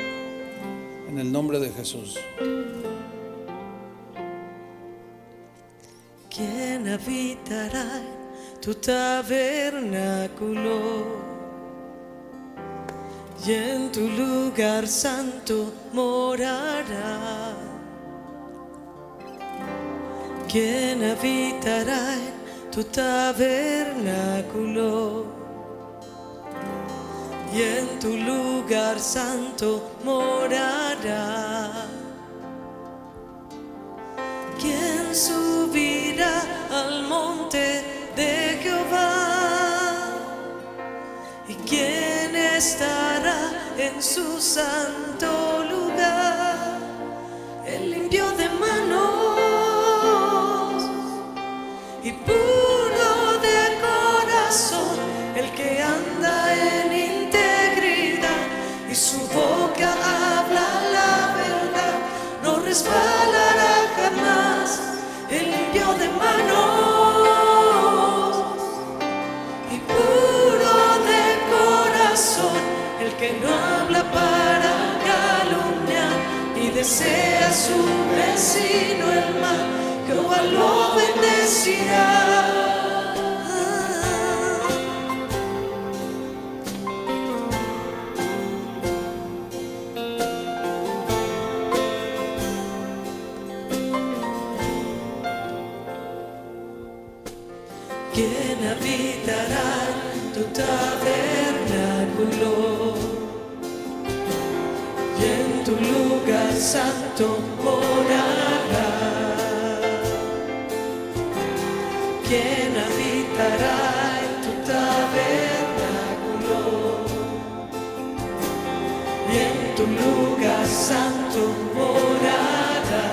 En el nombre de Jesús. ¿Quién habitará en tu tabernáculo? Y en tu lugar santo morará. ¿Quién habitará en tu tabernáculo? Y en tu lugar santo morará. ¿Quién subirá al monte de Jehová? ¿Y quién estará en su santo lugar? El limpio de manos y puro de corazón, el que anda en integridad y su boca habla la verdad, no resbalará jamás. El limpio de manos y puro de corazón, el que no habla para calumniar ni desea a su vecino el mal, Jehová lo bendecirá. ¿Quién habitará en tu tabernáculo? Y en tu lugar santo morará. ¿Quién habitará en tu tabernáculo? Y en tu lugar santo morará.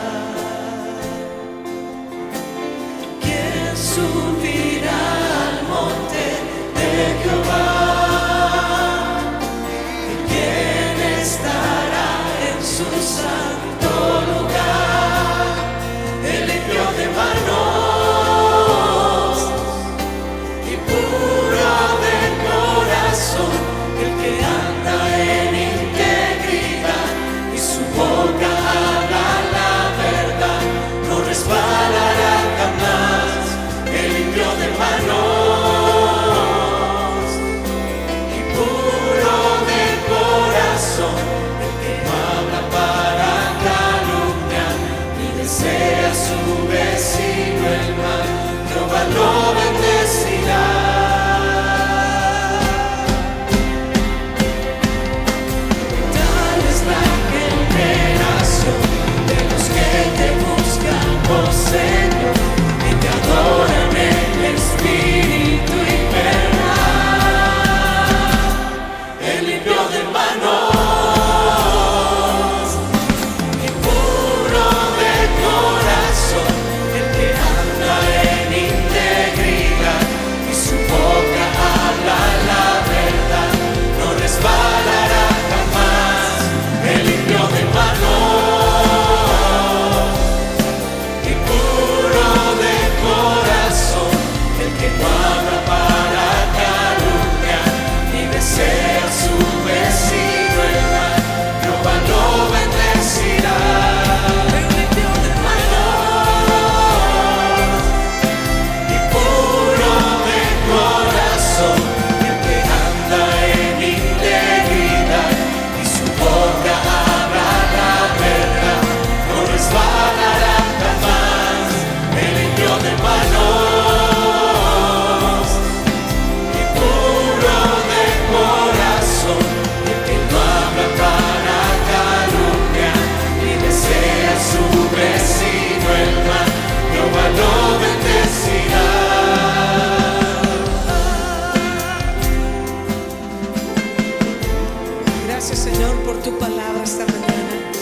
Señor, por tu palabra esta mañana.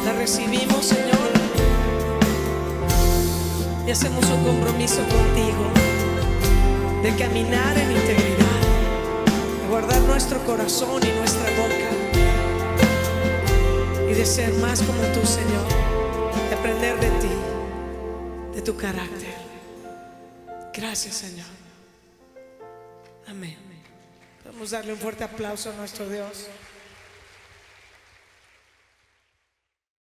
La recibimos, Señor, y hacemos un compromiso contigo de caminar en integridad, de guardar nuestro corazón y nuestra boca, y de ser más como tú, Señor, de aprender de ti, de tu carácter. Gracias, Señor. Amén. Vamos a darle un fuerte aplauso a nuestro Dios.